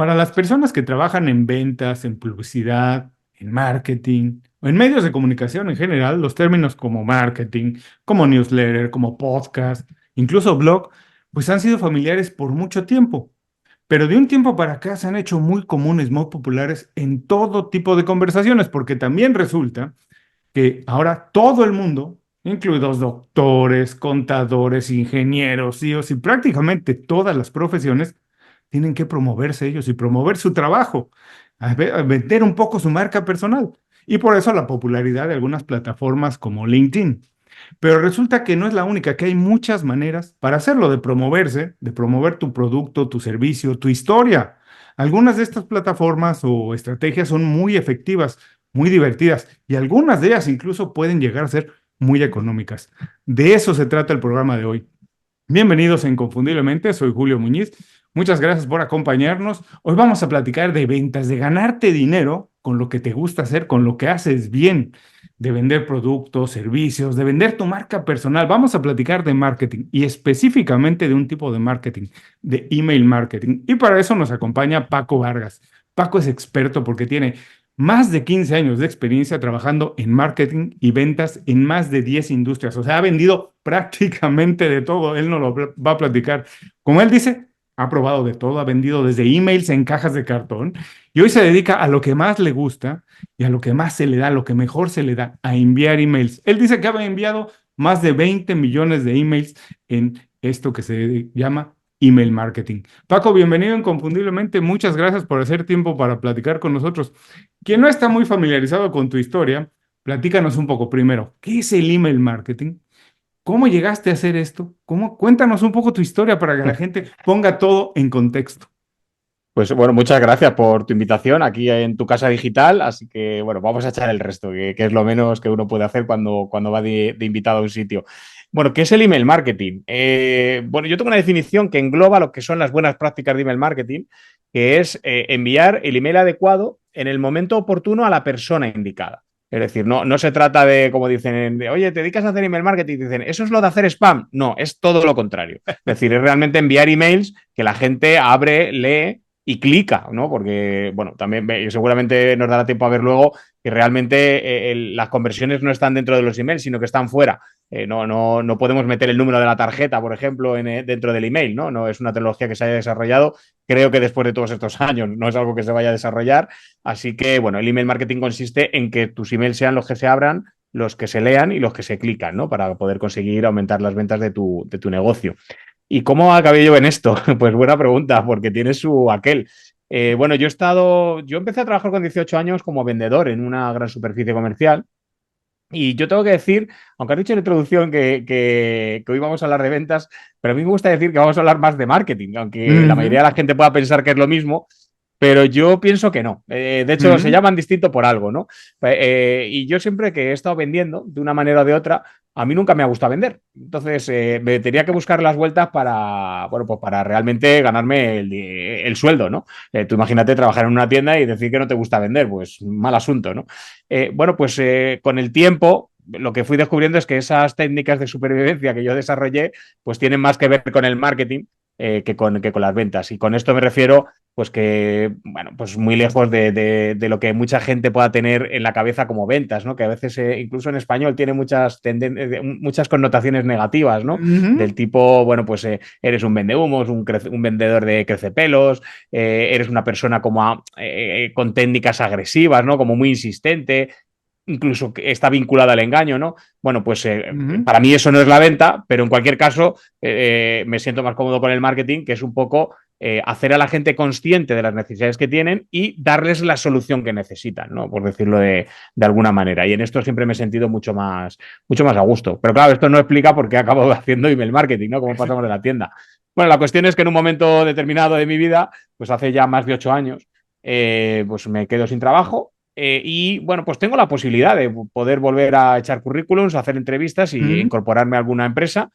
Para las personas que trabajan en ventas, en publicidad, en marketing o en medios de comunicación en general, los términos como marketing, como newsletter, como podcast, incluso blog, pues han sido familiares por mucho tiempo. Pero de un tiempo para acá se han hecho muy comunes, muy populares en todo tipo de conversaciones, porque también resulta que ahora todo el mundo, incluidos doctores, contadores, ingenieros, CEOs y prácticamente todas las profesiones, tienen que promoverse ellos y promover su trabajo, a vender un poco su marca personal. Y por eso la popularidad de algunas plataformas como LinkedIn. Pero resulta que no es la única, que hay muchas maneras para hacerlo, de promoverse, de promover tu producto, tu servicio, tu historia. Algunas de estas plataformas o estrategias son muy efectivas, muy divertidas y algunas de ellas incluso pueden llegar a ser muy económicas. De eso se trata el programa de hoy. Bienvenidos a Inconfundiblemente, soy Julio Muñiz. Muchas gracias por acompañarnos. Hoy vamos a platicar de ventas, de ganarte dinero con lo que te gusta hacer, con lo que haces bien, de vender productos, servicios, de vender tu marca personal. Vamos a platicar de marketing y específicamente de un tipo de marketing, de email marketing. Y para eso nos acompaña Paco Vargas. Paco es experto porque tiene más de 15 años de experiencia trabajando en marketing y ventas en más de 10 industrias. O sea, ha vendido prácticamente de todo. Él nos lo va a platicar. Como él dice, ha probado de todo, ha vendido desde emails en cajas de cartón y hoy se dedica a lo que más le gusta y a lo que más se le da, lo que mejor se le da, a enviar emails. Él dice que ha enviado más de 20 millones de emails en esto que se llama email marketing. Paco, bienvenido inconfundiblemente. Muchas gracias por hacer tiempo para platicar con nosotros. Quien no está muy familiarizado con tu historia, platícanos un poco primero. ¿Qué es el email marketing? ¿Cómo llegaste a hacer esto? Cuéntanos un poco tu historia para que la gente ponga todo en contexto. Pues bueno, muchas gracias por tu invitación aquí en tu casa digital. Así que bueno, vamos a echar el resto, que es lo menos que uno puede hacer cuando va de invitado a un sitio. Bueno, ¿qué es el email marketing? Bueno, yo tengo una definición que engloba lo que son las buenas prácticas de email marketing, que es enviar el email adecuado en el momento oportuno a la persona indicada. Es decir, no se trata de, como dicen, oye, ¿te dedicas a hacer email marketing? Dicen, ¿eso es lo de hacer spam? No, es todo lo contrario. Es decir, es realmente enviar emails que la gente abre, lee y clica, ¿no? Porque, bueno, también seguramente nos dará tiempo a ver luego que realmente las conversiones no están dentro de los emails, sino que están fuera. No podemos meter el número de la tarjeta, por ejemplo, dentro del email, ¿no? No es una tecnología que se haya desarrollado. Creo que después de todos estos años no es algo que se vaya a desarrollar. Así que, bueno, el email marketing consiste en que tus emails sean los que se abran, los que se lean y los que se clican, ¿no? Para poder conseguir aumentar las ventas de tu negocio. ¿Y cómo acabé yo en esto? Pues buena pregunta, porque tiene su aquel. Bueno, yo empecé a trabajar con 18 años como vendedor en una gran superficie comercial. Y yo tengo que decir, aunque has dicho en la introducción que hoy vamos a hablar de ventas, pero a mí me gusta decir que vamos a hablar más de marketing, aunque la mayoría Ujú, de la gente pueda pensar que es lo mismo, pero yo pienso que no. De hecho, se ujú. llaman distinto por algo, ¿no? Y yo siempre que he estado vendiendo, de una manera o de otra, a mí nunca me ha gustado vender. Entonces, me tenía que buscar las vueltas para, bueno, pues para realmente ganarme el sueldo, ¿no? Tú imagínate trabajar en una tienda y decir que no te gusta vender, pues mal asunto, ¿no? Bueno, pues con el tiempo lo que fui descubriendo es que esas técnicas de supervivencia que yo desarrollé, pues tienen más que ver con el marketing que con las ventas. Y con esto me refiero, pues que, bueno, pues muy lejos de lo que mucha gente pueda tener en la cabeza como ventas, ¿no? Que a veces, incluso en español, tiene muchas connotaciones negativas, ¿no? Ujú. Del tipo, bueno, pues eres un vendehumos, un vendedor de crecepelos, eres una persona con técnicas agresivas, ¿no? Como muy insistente, incluso que está vinculada al engaño, ¿no? Bueno, pues Ujú. para mí eso no es la venta, pero en cualquier caso me siento más cómodo con el marketing, que es un poco hacer a la gente consciente de las necesidades que tienen y darles la solución que necesitan, ¿no? Por decirlo de alguna manera. Y en esto siempre me he sentido mucho más a gusto. Pero claro, esto no explica por qué acabo haciendo email marketing, ¿no? Como pasamos de la tienda. Bueno, la cuestión es que en un momento determinado de mi vida, pues hace ya más de 8 años, pues me quedo sin trabajo y bueno, pues tengo la posibilidad de poder volver a echar currículums, hacer entrevistas y Ujú. incorporarme a alguna empresa,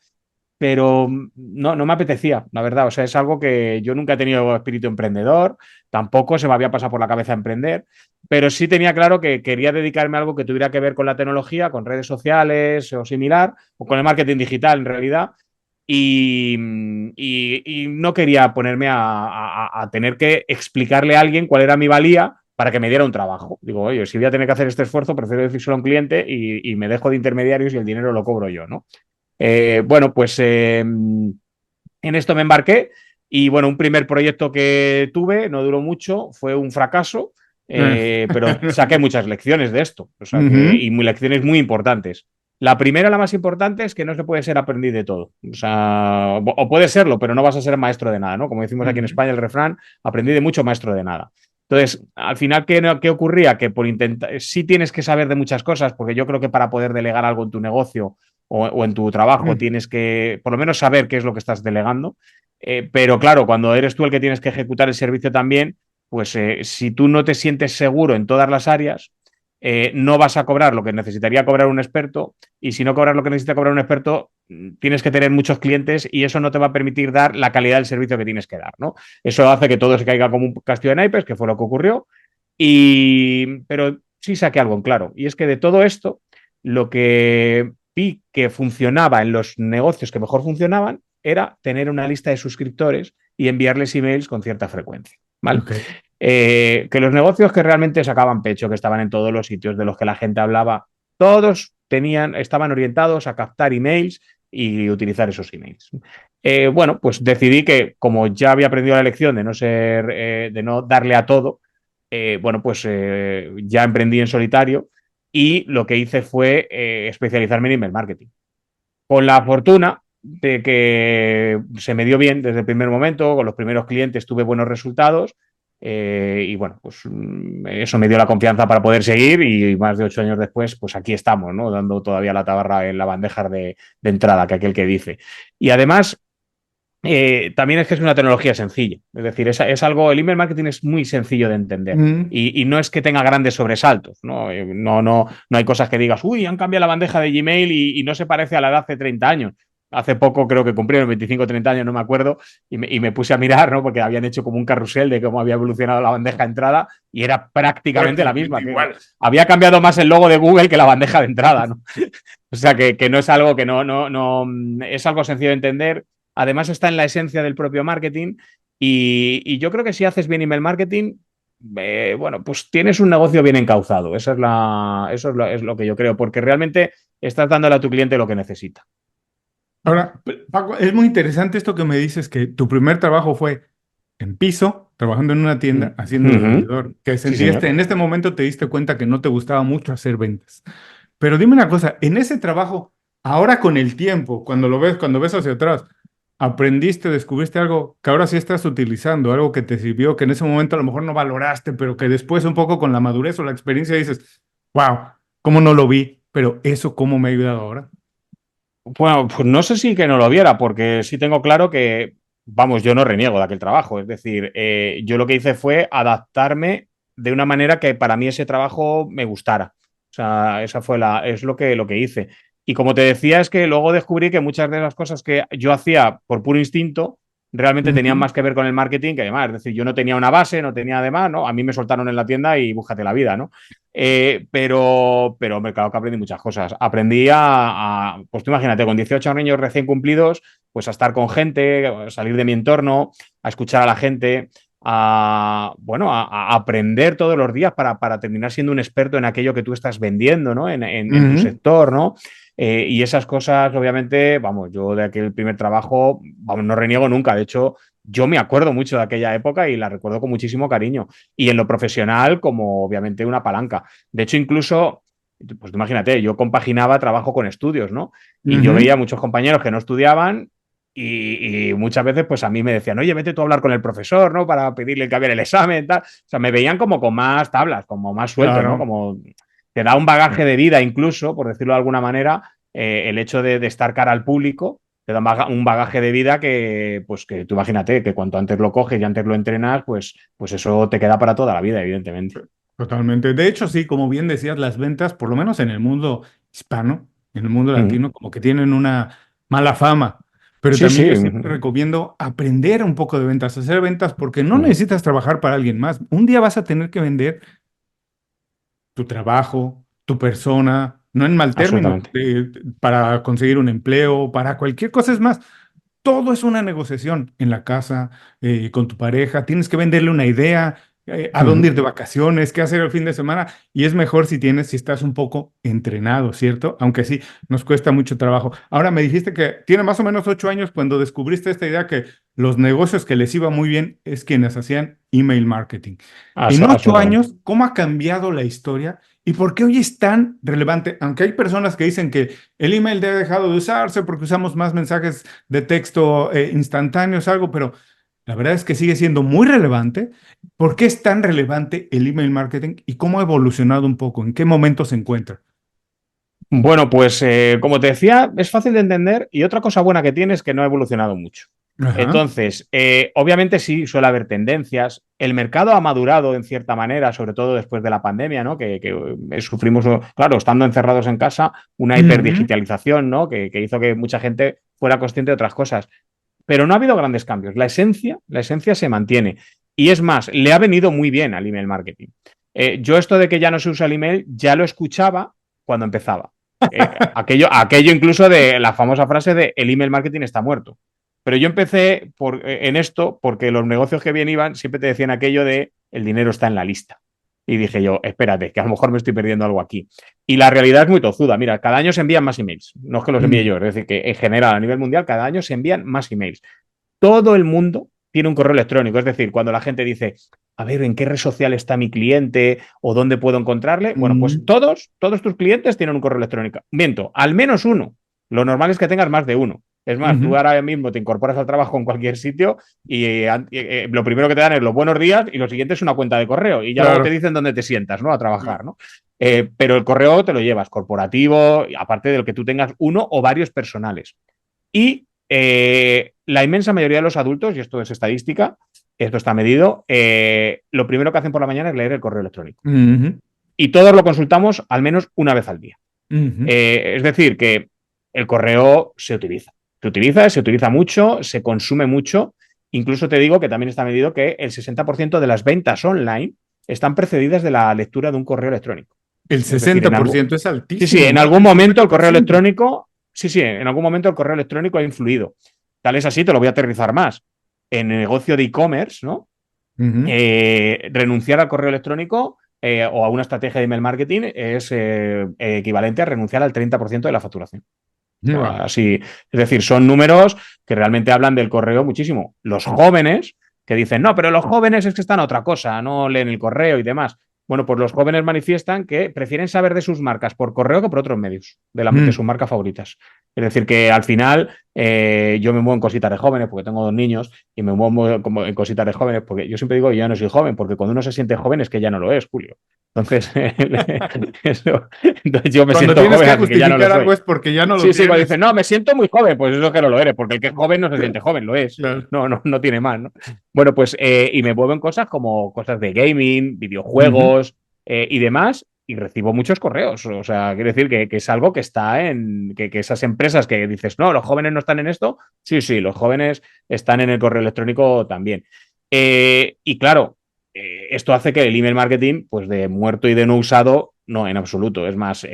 pero no me apetecía, la verdad. O sea, es algo que yo nunca he tenido espíritu emprendedor, tampoco se me había pasado por la cabeza emprender, pero sí tenía claro que quería dedicarme a algo que tuviera que ver con la tecnología, con redes sociales o similar, o con el marketing digital en realidad. y no quería ponerme a tener que explicarle a alguien cuál era mi valía para que me diera un trabajo. Digo, oye, si voy a tener que hacer este esfuerzo, prefiero decírselo a un cliente y me dejo de intermediarios y el dinero lo cobro yo, ¿no? Bueno, pues en esto me embarqué y bueno, un primer proyecto que tuve, no duró mucho, fue un fracaso, Eh, pero saqué muchas lecciones de esto, o sea ujú, y lecciones muy importantes. La primera, la más importante, es que no se puede ser aprendiz de todo. O sea, o puede serlo, pero no vas a ser maestro de nada, ¿no? Como decimos aquí en ujú, España, el refrán, aprendí de mucho, maestro de nada. Entonces, al final, ¿qué ocurría? Que por intentar, sí tienes que saber de muchas cosas, porque yo creo que para poder delegar algo en tu negocio o en tu trabajo ujú. tienes que, por lo menos, saber qué es lo que estás delegando. Pero claro, cuando eres tú el que tienes que ejecutar el servicio también, pues si tú no te sientes seguro en todas las áreas, no vas a cobrar lo que necesitaría cobrar un experto y si no cobras lo que necesita cobrar un experto, tienes que tener muchos clientes y eso no te va a permitir dar la calidad del servicio que tienes que dar, ¿no? Eso hace que todo se caiga como un castillo de naipes, que fue lo que ocurrió, pero sí saqué algo en claro y es que de todo esto, lo que vi que funcionaba en los negocios que mejor funcionaban era tener una lista de suscriptores y enviarles emails con cierta frecuencia, ¿vale? Ok. Que los negocios que realmente sacaban pecho, que estaban en todos los sitios de los que la gente hablaba, todos estaban orientados a captar emails y utilizar esos emails. Bueno, pues decidí que como ya había aprendido la lección de de no darle a todo, bueno, pues ya emprendí en solitario y lo que hice fue especializarme en email marketing. Con la fortuna de que se me dio bien desde el primer momento, con los primeros clientes tuve buenos resultados y bueno, pues eso me dio la confianza para poder seguir y más de 8 años después, pues aquí estamos, ¿no? Dando todavía la tabarra en la bandeja de entrada, que aquel que dice. Y además, también es que es una tecnología sencilla, es decir, es algo, el email marketing es muy sencillo de entender. Mm, Y no es que tenga grandes sobresaltos, ¿no? No hay cosas que digas, uy, han cambiado la bandeja de Gmail y no se parece a la de hace 30 años. Hace poco creo que cumplieron 25 o 30 años, no me acuerdo, y me puse a mirar, ¿no? Porque habían hecho como un carrusel de cómo había evolucionado la bandeja de entrada y era prácticamente la prácticamente misma. Que igual. había cambiado más el logo de Google que la bandeja de entrada, ¿no? O sea, que no es algo que no, es algo sencillo de entender. Además está en la esencia del propio marketing y yo creo que si haces bien email marketing, bueno, pues tienes un negocio bien encauzado. Es lo que yo creo, porque realmente estás dándole a tu cliente lo que necesita. Ahora, Paco, es muy interesante esto que me dices que tu primer trabajo fue en piso, trabajando en una tienda, haciendo de Ujú. vendedor, que Sí, señor. en este momento te diste cuenta que no te gustaba mucho hacer ventas. Pero dime una cosa, en ese trabajo, ahora con el tiempo, cuando ves hacia atrás, aprendiste, descubriste algo que ahora sí estás utilizando, algo que te sirvió, que en ese momento a lo mejor no valoraste, pero que después un poco con la madurez o la experiencia dices, wow, ¿cómo no lo vi? Pero eso, ¿cómo me ha ayudado ahora? Bueno, pues no sé si que no lo viera, porque sí tengo claro que, vamos, yo no reniego de aquel trabajo. Es decir, yo lo que hice fue adaptarme de una manera que para mí ese trabajo me gustara. O sea, es lo que hice. Y como te decía, es que luego descubrí que muchas de las cosas que yo hacía por puro instinto realmente tenían Ujú. más que ver con el marketing que demás. Es decir, yo no tenía una base, no tenía además, ¿no? A mí me soltaron en la tienda y búscate la vida, ¿no? Hombre, claro que aprendí muchas cosas. Aprendí pues tú imagínate, con 18 años recién cumplidos, pues a estar con gente, a salir de mi entorno, a escuchar a la gente, bueno, a aprender todos los días para terminar siendo un experto en aquello que tú estás vendiendo, ¿no? En tu Ujú. sector, ¿no? Y esas cosas, obviamente, vamos, yo de aquel primer trabajo, vamos, no reniego nunca. De hecho, yo me acuerdo mucho de aquella época y la recuerdo con muchísimo cariño. Y en lo profesional, como obviamente una palanca. De hecho, incluso, pues imagínate, yo compaginaba trabajo con estudios, ¿no? Y yo veía Ujú. muchos compañeros que no estudiaban y muchas veces, pues a mí me decían, oye, vete tú a hablar con el profesor, ¿no? Para pedirle que haga el examen, tal. O sea, me veían como con más tablas, como más sueltos, ¿no? Claro. Como te da un bagaje de vida, incluso, por decirlo de alguna manera, el hecho de estar cara al público te da un bagaje de vida que, pues que tú imagínate, que cuanto antes lo coges y antes lo entrenas, pues eso te queda para toda la vida, evidentemente. Totalmente. De hecho, sí, como bien decías, las ventas, por lo menos en el mundo hispano, en el mundo Mm. latino, como que tienen una mala fama. Pero Sí, también sí. yo siempre recomiendo aprender un poco de ventas, hacer ventas, porque no Mm. necesitas trabajar para alguien más. Un día vas a tener que vender tu trabajo, tu persona, no en mal término, Absolutamente. para conseguir un empleo, para cualquier cosa es más. todo es una negociación en la casa, con tu pareja. Tienes que venderle una idea, a dónde Ujú. ir de vacaciones, qué hacer el fin de semana. Y es mejor si estás un poco entrenado, ¿cierto? Aunque sí, nos cuesta mucho trabajo. Ahora me dijiste que tiene más o menos 8 años cuando descubriste esta idea que los negocios que les iba muy bien es quienes hacían email marketing. En ocho Absolutamente. años, ¿cómo ha cambiado la historia? ¿Y por qué hoy es tan relevante? Aunque hay personas que dicen que el email ha dejado de usarse porque usamos más mensajes de texto instantáneos, algo, pero la verdad es que sigue siendo muy relevante. ¿Por qué es tan relevante el email marketing y cómo ha evolucionado un poco? ¿En qué momento se encuentra? Bueno, pues como te decía, es fácil de entender y otra cosa buena que tiene es que no ha evolucionado mucho. Ajá. Entonces, obviamente sí suele haber tendencias. El mercado ha madurado en cierta manera, sobre todo después de la pandemia, ¿no? Que sufrimos, claro, estando encerrados en casa, una Ujú, hiperdigitalización, ¿no? Que hizo que mucha gente fuera consciente de otras cosas. Pero no ha habido grandes cambios. La esencia se mantiene. Y es más, le ha venido muy bien al email marketing. Yo esto de que ya no se usa el email, ya lo escuchaba cuando empezaba. Aquello incluso de la famosa frase de el email marketing está muerto. Pero yo empecé en esto porque los negocios que bien iban siempre te decían aquello de el dinero está en la lista. Y dije yo, espérate, que a lo mejor me estoy perdiendo algo aquí. Y la realidad es muy tozuda. Mira, cada año se envían más emails. No es que los envíe ujú, yo, es decir, que en general, a nivel mundial, cada año se envían más emails. Todo el mundo tiene un correo electrónico. Es decir, cuando la gente dice, a ver, ¿en qué red social está mi cliente o dónde puedo encontrarle? Bueno, pues ujú, todos tus clientes tienen un correo electrónico. Miento, al menos uno. Lo normal es que tengas más de uno. Es más, tú ujú. ahora mismo te incorporas al trabajo en cualquier sitio y lo primero que te dan es los buenos días y lo siguiente es una cuenta de correo y ya luego te Claro. dicen dónde te sientas, ¿no? A trabajar, ¿no? Pero el correo te lo llevas corporativo, aparte de lo que tú tengas uno o varios personales. Y la inmensa mayoría de los adultos, y esto es estadística, esto está medido, lo primero que hacen por la mañana es leer el correo electrónico. Ujú, Y todos lo consultamos al menos una vez al día. ujú. Es decir, que el correo se utiliza. Se utiliza mucho, se consume mucho. Incluso te digo que también está medido que el 60% de las ventas online están precedidas de la lectura de un correo electrónico. El Es decir, 60% es sí, sí, altísimo, en más algún del momento el correo 50%. electrónico, sí, sí, en algún momento el correo electrónico ha influido. Tal es así, te lo voy a aterrizar más. En el negocio de e-commerce, ¿no? Ujú. Renunciar al correo electrónico o a una estrategia de email marketing es equivalente a renunciar al 30% de la facturación. O sea, Wow. así, es decir, son números que realmente hablan del correo muchísimo. Los jóvenes que dicen, no, pero los jóvenes es que están a otra cosa, no leen el correo y demás. Bueno, pues los jóvenes manifiestan que prefieren saber de sus marcas por correo que por otros medios, de sus marcas favoritas. Es decir, que al final yo me muevo en cositas de jóvenes porque tengo dos niños y me muevo como en cositas de jóvenes porque yo siempre digo que ya no soy joven, porque cuando uno se siente joven es que ya no lo es, Julio. Entonces, entonces yo me Cuando siento tienes joven, que así que ya no lo justificar soy. algo es porque ya no lo Sí, sí, cuando tienes. dicen, no, me siento muy joven, pues eso que no lo eres, porque el que es joven no se siente joven, lo es. Claro. No tiene más, ¿no? Bueno, pues, y me muevo en cosas como cosas de gaming, Ujú. videojuegos y demás, y recibo muchos correos. O sea, quiere decir que es algo que está que esas empresas que dices, no, los jóvenes no están en esto, sí, sí, los jóvenes están en el correo electrónico también. Y claro, esto hace que el email marketing, pues de muerto y de no usado, no, en absoluto. Es más,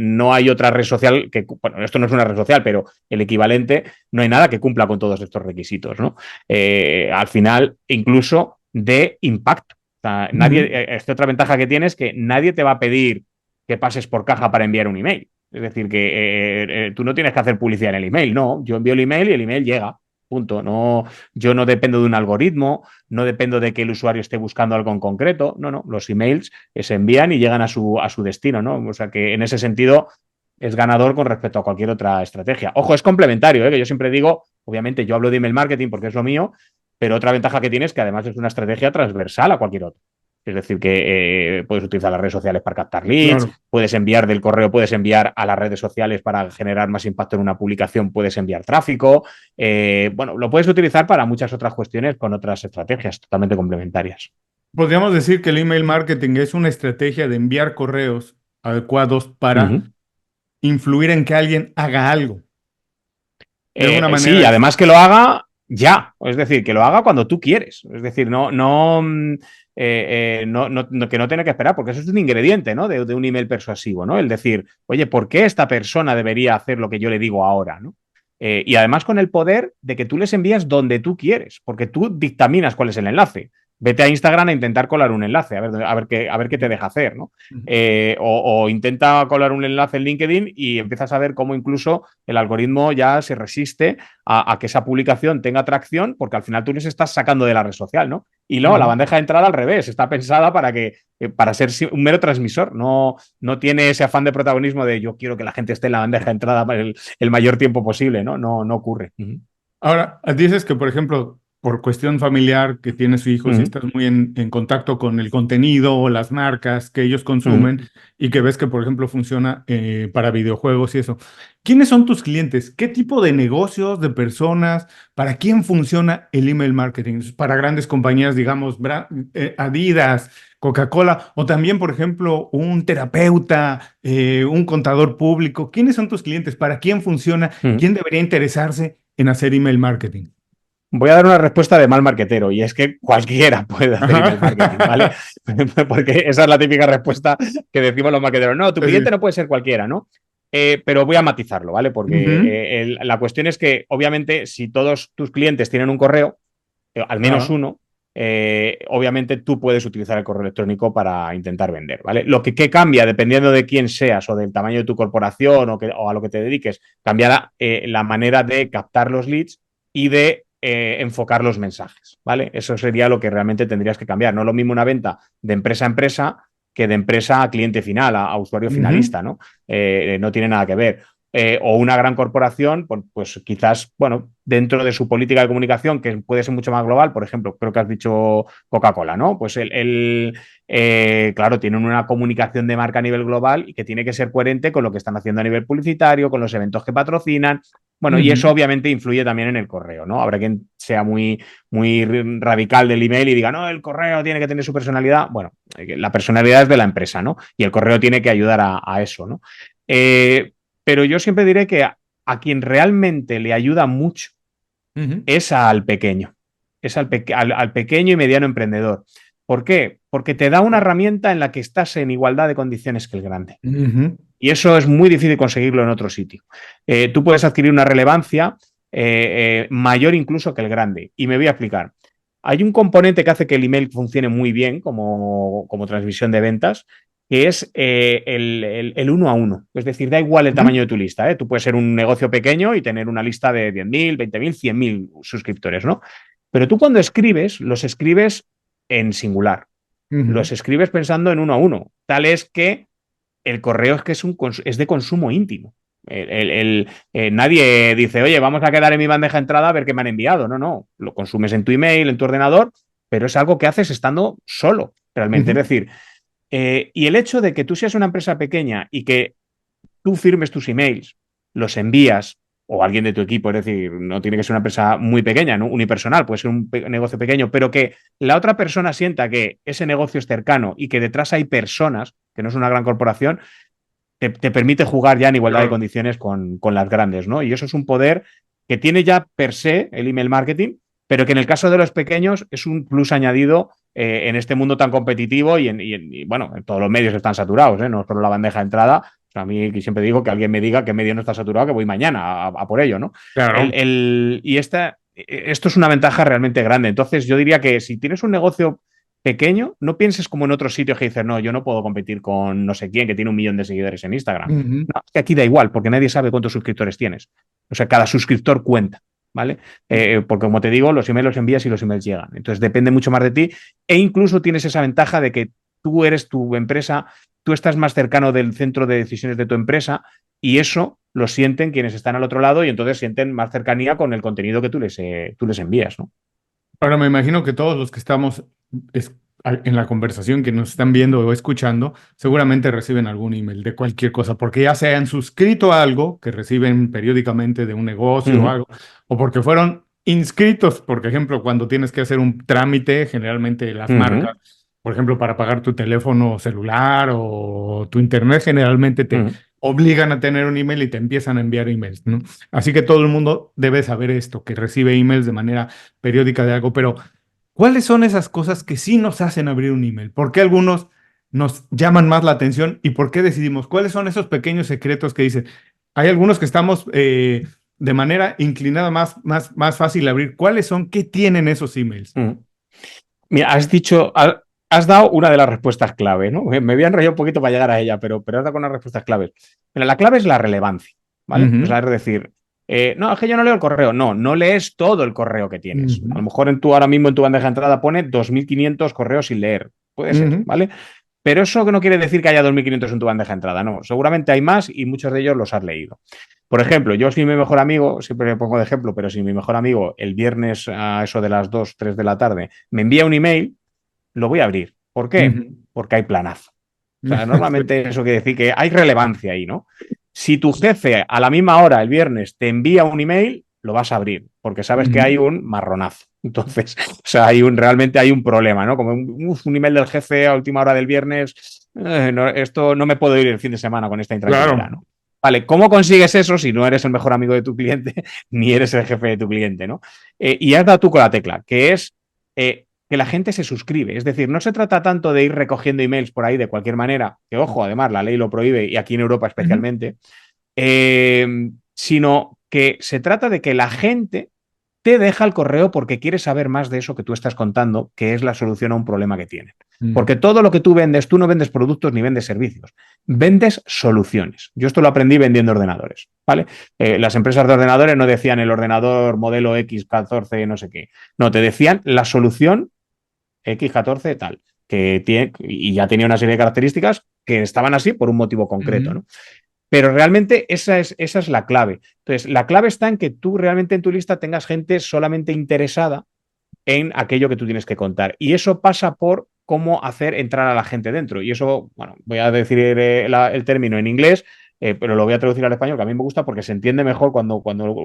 no hay otra red social que, bueno, esto no es una red social, pero el equivalente, no hay nada que cumpla con todos estos requisitos, ¿no? Al final, incluso de impacto. O sea, Ujú. esta otra ventaja que tienes es que nadie te va a pedir que pases por caja para enviar un email. Es decir, que tú no tienes que hacer publicidad en el email, no. Yo envío el email y el email llega. Punto. No, yo no dependo de un algoritmo, no dependo de que el usuario esté buscando algo en concreto. No, no. Los emails se envían y llegan a su destino, ¿no? O sea que en ese sentido es ganador con respecto a cualquier otra estrategia. Ojo, es complementario, ¿eh? Que yo siempre digo, obviamente yo hablo de email marketing porque es lo mío, pero otra ventaja que tiene es que además es una estrategia transversal a cualquier otra. Es decir, que puedes utilizar las redes sociales para captar leads, Claro. puedes enviar del correo, puedes enviar a las redes sociales para generar más impacto en una publicación, puedes enviar tráfico. Bueno, lo puedes utilizar para muchas otras cuestiones con otras estrategias totalmente complementarias. Podríamos decir que el email marketing es una estrategia de enviar correos adecuados Uh para -huh. influir en que alguien haga algo. De alguna Sí, manera y es. además que lo haga ya, es decir, que lo haga cuando tú quieres, es decir, que no tiene que esperar, porque eso es un ingrediente, ¿no? De un email persuasivo, ¿no? El decir, oye, ¿por qué esta persona debería hacer lo que yo le digo ahora, ¿no? Y además con el poder de que tú les envías donde tú quieres, porque tú dictaminas cuál es el enlace. Vete a Instagram a intentar colar un enlace, a ver qué te deja hacer, ¿no? O intenta colar un enlace en LinkedIn y empiezas a ver cómo incluso el algoritmo ya se resiste a que esa publicación tenga atracción, porque al final tú les estás sacando de la red social, ¿no? Y no, la bandeja de entrada al revés, está pensada para ser un mero transmisor, no tiene ese afán de protagonismo de yo quiero que la gente esté en la bandeja de entrada el mayor tiempo posible, ¿no? No ocurre. Ahora, dices que, por ejemplo, por cuestión familiar que tiene su hijo, si Uh-huh. estás muy en contacto con el contenido o las marcas que ellos Uh-huh. consumen y que ves que, por ejemplo, funciona para videojuegos y eso. ¿Quiénes son tus clientes? ¿Qué tipo de negocios, de personas? ¿Para quién funciona el email marketing? ¿Para grandes compañías, digamos, Adidas, Coca-Cola, o también, por ejemplo, un terapeuta, un contador público? ¿Quiénes son tus clientes? ¿Para quién funciona? Uh-huh. ¿Quién debería interesarse en hacer email marketing? Voy a dar una respuesta de mal marketero y es que cualquiera puede hacer email marketing, ¿vale? Ajá. Porque esa es la típica respuesta que decimos los marketeros. No, tu cliente Sí. no puede ser cualquiera, ¿no? Pero voy a matizarlo, ¿vale? Porque Ujú. la cuestión es que, obviamente, si todos tus clientes tienen un correo, al menos Ah, uno, obviamente tú puedes utilizar el correo electrónico para intentar vender, ¿vale? Lo que cambia, dependiendo de quién seas o del tamaño de tu corporación o a lo que te dediques, cambiará la manera de captar los leads y de enfocar los mensajes, ¿vale? Eso sería lo que realmente tendrías que cambiar. No es lo mismo una venta de empresa a empresa que de empresa a cliente final, a usuario ujú, finalista, ¿no? No tiene nada que ver. O una gran corporación, pues quizás, bueno, dentro de su política de comunicación, que puede ser mucho más global, por ejemplo, creo que has dicho Coca-Cola, ¿no? Pues claro, tienen una comunicación de marca a nivel global y que tiene que ser coherente con lo que están haciendo a nivel publicitario, con los eventos que patrocinan. Bueno, y eso ujú. obviamente influye también en el correo, ¿no? Habrá quien sea muy radical del email y diga, no, el correo tiene que tener su personalidad. Bueno, la personalidad es de la empresa, ¿no? Y el correo tiene que ayudar a eso, ¿no? Eh, pero yo siempre diré que a quien realmente le ayuda mucho Ujú, es al pequeño, es al pequeño y mediano emprendedor. ¿Por qué? Porque te da una herramienta en la que estás en igualdad de condiciones que el grande. ujú, Y eso es muy difícil conseguirlo en otro sitio. Tú puedes adquirir una relevancia mayor incluso que el grande. Y me voy a explicar. Hay un componente que hace que el email funcione muy bien como transmisión de ventas, que es el uno a uno. Es decir, da igual el tamaño ujú, de tu lista. Tú puedes ser un negocio pequeño y tener una lista de 10.000, 20.000, 100.000 suscriptores, ¿no? Pero tú cuando escribes, los escribes en singular. ujú. Los escribes pensando en uno a uno. Tal es que el correo es que es de consumo íntimo. Nadie dice, oye, vamos a quedar en mi bandeja de entrada a ver qué me han enviado. No, no, lo consumes en tu email, en tu ordenador, pero es algo que haces estando solo, realmente. Es Ujú, decir, y el hecho de que tú seas una empresa pequeña y que tú firmes tus emails, los envías, o alguien de tu equipo, es decir, no tiene que ser una empresa muy pequeña, ¿no? Unipersonal, puede ser un negocio pequeño, pero que la otra persona sienta que ese negocio es cercano y que detrás hay personas, que no es una gran corporación, te permite jugar ya en igualdad de claro. condiciones con las grandes, ¿no? Y eso es un poder que tiene ya per se el email marketing, pero que en el caso de los pequeños es un plus añadido en este mundo tan competitivo y, bueno, en todos los medios están saturados, ¿eh? No solo la bandeja de entrada. O sea, a mí siempre digo que alguien me diga que medio no está saturado, que voy mañana a por ello, ¿no? Claro. Esto es una ventaja realmente grande. Entonces, yo diría que si tienes un negocio pequeño, no pienses como en otros sitios que dices, no, yo no puedo competir con no sé quién que tiene 1 millón de seguidores en Instagram. Ujú. No, es que aquí da igual, porque nadie sabe cuántos suscriptores tienes. O sea, cada suscriptor cuenta, ¿vale? Porque como te digo, los emails los envías y los emails llegan. Entonces depende mucho más de ti e incluso tienes esa ventaja de que tú eres tu empresa, tú estás más cercano del centro de decisiones de tu empresa y eso lo sienten quienes están al otro lado y entonces sienten más cercanía con el contenido que tú les envías, ¿no? Ahora me imagino que todos los que estamos en la conversación, que nos están viendo o escuchando, seguramente reciben algún email de cualquier cosa, porque ya se han suscrito a algo que reciben periódicamente de un Uh negocio o -huh. algo, o porque fueron inscritos, por ejemplo, cuando tienes que hacer un trámite, generalmente Uh las -huh. marcas, por ejemplo, para pagar tu teléfono celular o tu internet, generalmente Uh te -huh. obligan a tener un email y te empiezan a enviar emails, ¿no? Así que todo el mundo debe saber esto, que recibe emails de manera periódica de algo, pero ¿cuáles son esas cosas que sí nos hacen abrir un email? ¿Por qué algunos nos llaman más la atención y por qué decidimos? ¿Cuáles son esos pequeños secretos que dicen? Hay algunos que estamos de manera inclinada más fácil abrir? ¿Cuáles son? ¿Qué tienen esos emails? Mira, has dado una de las respuestas clave, ¿no? Me voy a enrollar un poquito para llegar a ella, pero has dado con unas respuestas claves. Mira, la clave es la relevancia, ¿vale? O Ujú, sea, es decir, no, es que yo no leo el correo. No lees todo el correo que tienes. A ujú, lo mejor ahora mismo en tu bandeja de entrada pone 2.500 correos sin leer. Puede ser, ujú, ¿vale? Pero eso no quiere decir que haya 2.500 en tu bandeja de entrada, no. Seguramente hay más y muchos de ellos los has leído. Por ejemplo, yo si mi mejor amigo, siempre me pongo de ejemplo, pero si mi mejor amigo el viernes a eso de las 2 3 de la tarde me envía un email, lo voy a abrir. ¿Por qué? ujú. Porque hay planazo. O sea, normalmente eso quiere decir que hay relevancia ahí, ¿no? Si tu jefe a la misma hora el viernes te envía un email, lo vas a abrir, porque sabes que hay Ujú, un marronazo. Entonces, o sea, realmente hay un problema, ¿no? Como un email del jefe a última hora del viernes, esto no me puedo ir el fin de semana con esta intranquilidad, claro. ¿no? Vale, ¿cómo consigues eso si no eres el mejor amigo de tu cliente ni eres el jefe de tu cliente, ¿no? Y has dado tú con la tecla, que es que la gente se suscribe. Es decir, no se trata tanto de ir recogiendo emails por ahí de cualquier manera, que ojo, además la ley lo prohíbe y aquí en Europa Ujú, especialmente, sino que se trata de que la gente te deja el correo porque quiere saber más de eso que tú estás contando, que es la solución a un problema que tienen. Porque ujú, todo lo que tú no vendes productos ni vendes servicios, vendes soluciones. Yo esto lo aprendí vendiendo ordenadores, ¿vale? Las empresas de ordenadores no decían el ordenador modelo X14, no sé qué. No, te decían la solución X14 tal, que tiene, y ya tenía una serie de características que estaban así por un motivo concreto, ujú, ¿no? Pero realmente esa es la clave. Entonces, la clave está en que tú realmente en tu lista tengas gente solamente interesada en aquello que tú tienes que contar. Y eso pasa por cómo hacer entrar a la gente dentro. Y eso, bueno, voy a decir el término en inglés, pero lo voy a traducir al español, que a mí me gusta porque se entiende mejor cuando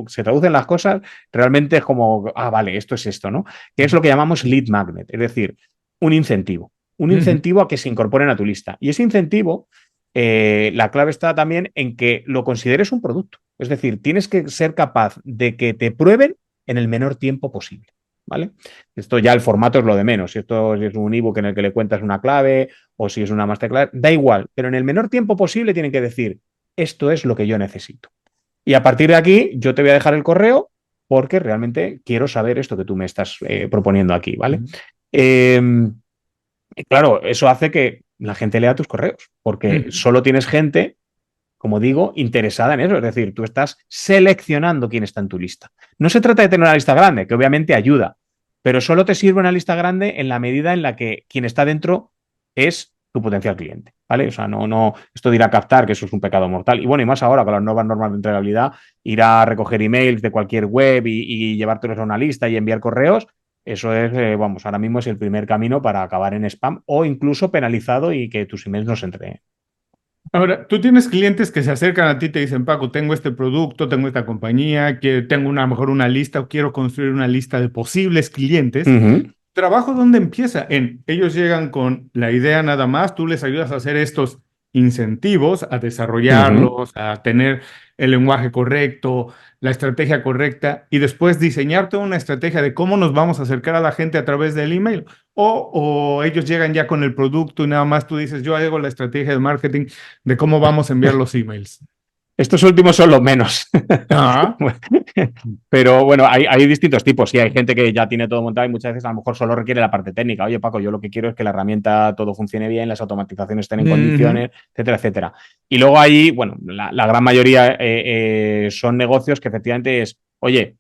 se traducen las cosas, realmente es como, ah, vale, esto es esto, ¿no? Que es lo que llamamos lead magnet, es decir, un incentivo. Un ujú, incentivo a que se incorporen a tu lista. Y ese incentivo, la clave está también en que lo consideres un producto. Es decir, tienes que ser capaz de que te prueben en el menor tiempo posible. ¿Vale? Esto ya el formato es lo de menos. Si esto es un ebook en el que le cuentas una clave o si es una masterclass, da igual. Pero en el menor tiempo posible tienen que decir, esto es lo que yo necesito. Y a partir de aquí, yo te voy a dejar el correo porque realmente quiero saber esto que tú me estás proponiendo aquí, ¿vale? ujú, Eh, claro, eso hace que la gente lea tus correos porque ujú. solo tienes gente, como digo, interesada en eso. Es decir, tú estás seleccionando quién está en tu lista. No se trata de tener una lista grande, que obviamente ayuda, pero solo te sirve una lista grande en la medida en la que quien está dentro es tu potencial cliente, ¿vale? O sea, no, esto de ir a captar, que eso es un pecado mortal. Y bueno, y más ahora con las nuevas normas de entregabilidad, ir a recoger emails de cualquier web y llevártelos a una lista y enviar correos, eso es, vamos, ahora mismo es el primer camino para acabar en spam o incluso penalizado y que tus emails no se entreguen. Ahora, tú tienes clientes que se acercan a ti y te dicen, Paco, tengo este producto, tengo esta compañía, que tengo a lo mejor una lista o quiero construir una lista de posibles clientes. Ujú, ¿Trabajo dónde empieza? Ellos llegan con la idea nada más, tú les ayudas a hacer estos incentivos, a ujú. desarrollarlos, a tener el lenguaje correcto, la estrategia correcta y después diseñar toda una estrategia de cómo nos vamos a acercar a la gente a través del email. O ellos llegan ya con el producto y nada más tú dices, yo hago la estrategia de marketing de cómo vamos a enviar los emails. Estos últimos son los menos. Ah, Pero bueno, hay distintos tipos. Sí, hay gente que ya tiene todo montado y muchas veces a lo mejor solo requiere la parte técnica. Oye, Paco, yo lo que quiero es que la herramienta todo funcione bien, las automatizaciones estén en ujú, condiciones, etcétera, etcétera. Y luego ahí, bueno, la gran mayoría son negocios que efectivamente es, oye,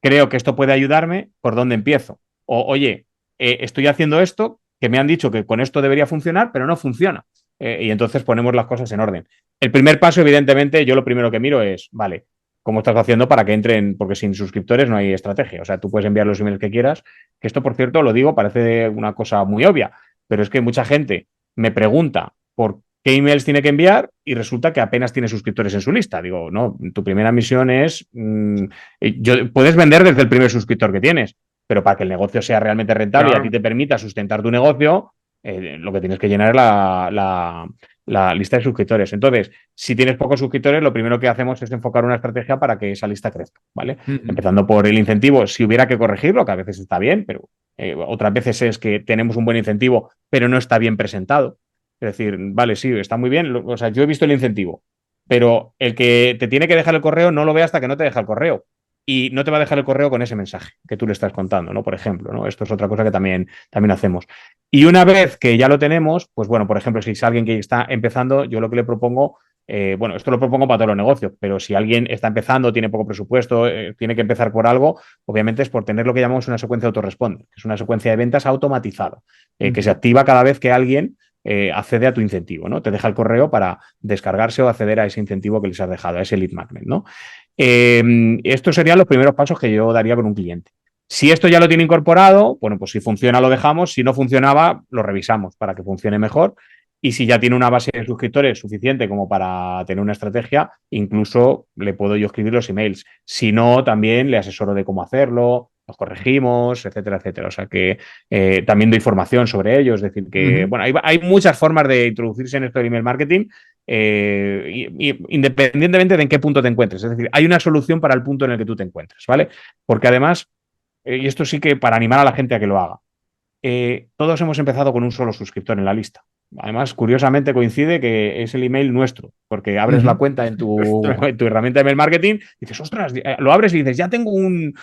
creo que esto puede ayudarme, ¿por dónde empiezo? O, oye, estoy haciendo esto, que me han dicho que con esto debería funcionar, pero no funciona. Y entonces ponemos las cosas en orden. El primer paso, evidentemente, yo lo primero que miro es, vale, ¿cómo estás haciendo para que entren? Porque sin suscriptores no hay estrategia. O sea, tú puedes enviar los emails que quieras, que esto, por cierto, lo digo, parece una cosa muy obvia, pero es que mucha gente me pregunta por qué emails tiene que enviar y resulta que apenas tiene suscriptores en su lista. Digo, no, tu primera misión es puedes vender desde el primer suscriptor que tienes, pero para que el negocio sea realmente rentable y a ti claro. te permita sustentar tu negocio, lo que tienes que llenar es la lista de suscriptores. Entonces, si tienes pocos suscriptores, lo primero que hacemos es enfocar una estrategia para que esa lista crezca, ¿vale? Ujú. Empezando por el incentivo, si hubiera que corregirlo, que a veces está bien, pero otras veces es que tenemos un buen incentivo, pero no está bien presentado. Es decir, vale, sí, está muy bien. O sea, yo he visto el incentivo, pero el que te tiene que dejar el correo no lo ve hasta que no te deja el correo. Y no te va a dejar el correo con ese mensaje que tú le estás contando, ¿no? Por ejemplo, ¿no? Esto es otra cosa que también hacemos. Y una vez que ya lo tenemos, pues bueno, por ejemplo, si es alguien que está empezando, yo lo que le propongo, bueno, esto lo propongo para todos los negocios, pero si alguien está empezando, tiene poco presupuesto, tiene que empezar por algo, obviamente es por tener lo que llamamos una secuencia autorresponde, que es una secuencia de ventas automatizada, que se activa cada vez que alguien accede a tu incentivo, ¿no? Te deja el correo para descargarse o acceder a ese incentivo que les has dejado, a ese lead magnet, ¿no? Estos serían los primeros pasos que yo daría con un cliente. Si esto ya lo tiene incorporado, bueno, pues si funciona lo dejamos, si no funcionaba, lo revisamos para que funcione mejor. Y si ya tiene una base de suscriptores suficiente como para tener una estrategia, incluso le puedo yo escribir los emails. Si no, también le asesoro de cómo hacerlo, los corregimos, etcétera, etcétera. O sea que también doy formación sobre ello. Es decir, que bueno, hay muchas formas de introducirse en esto del email marketing, independientemente de en qué punto te encuentres. Es decir, hay una solución para el punto en el que tú te encuentres, ¿vale? Porque además, y esto sí que para animar a la gente a que lo haga, todos hemos empezado con un solo suscriptor en la lista. Además, curiosamente coincide que es el email nuestro, porque abres la cuenta en tu herramienta de email marketing y dices, ostras, lo abres y dices, ya tengo un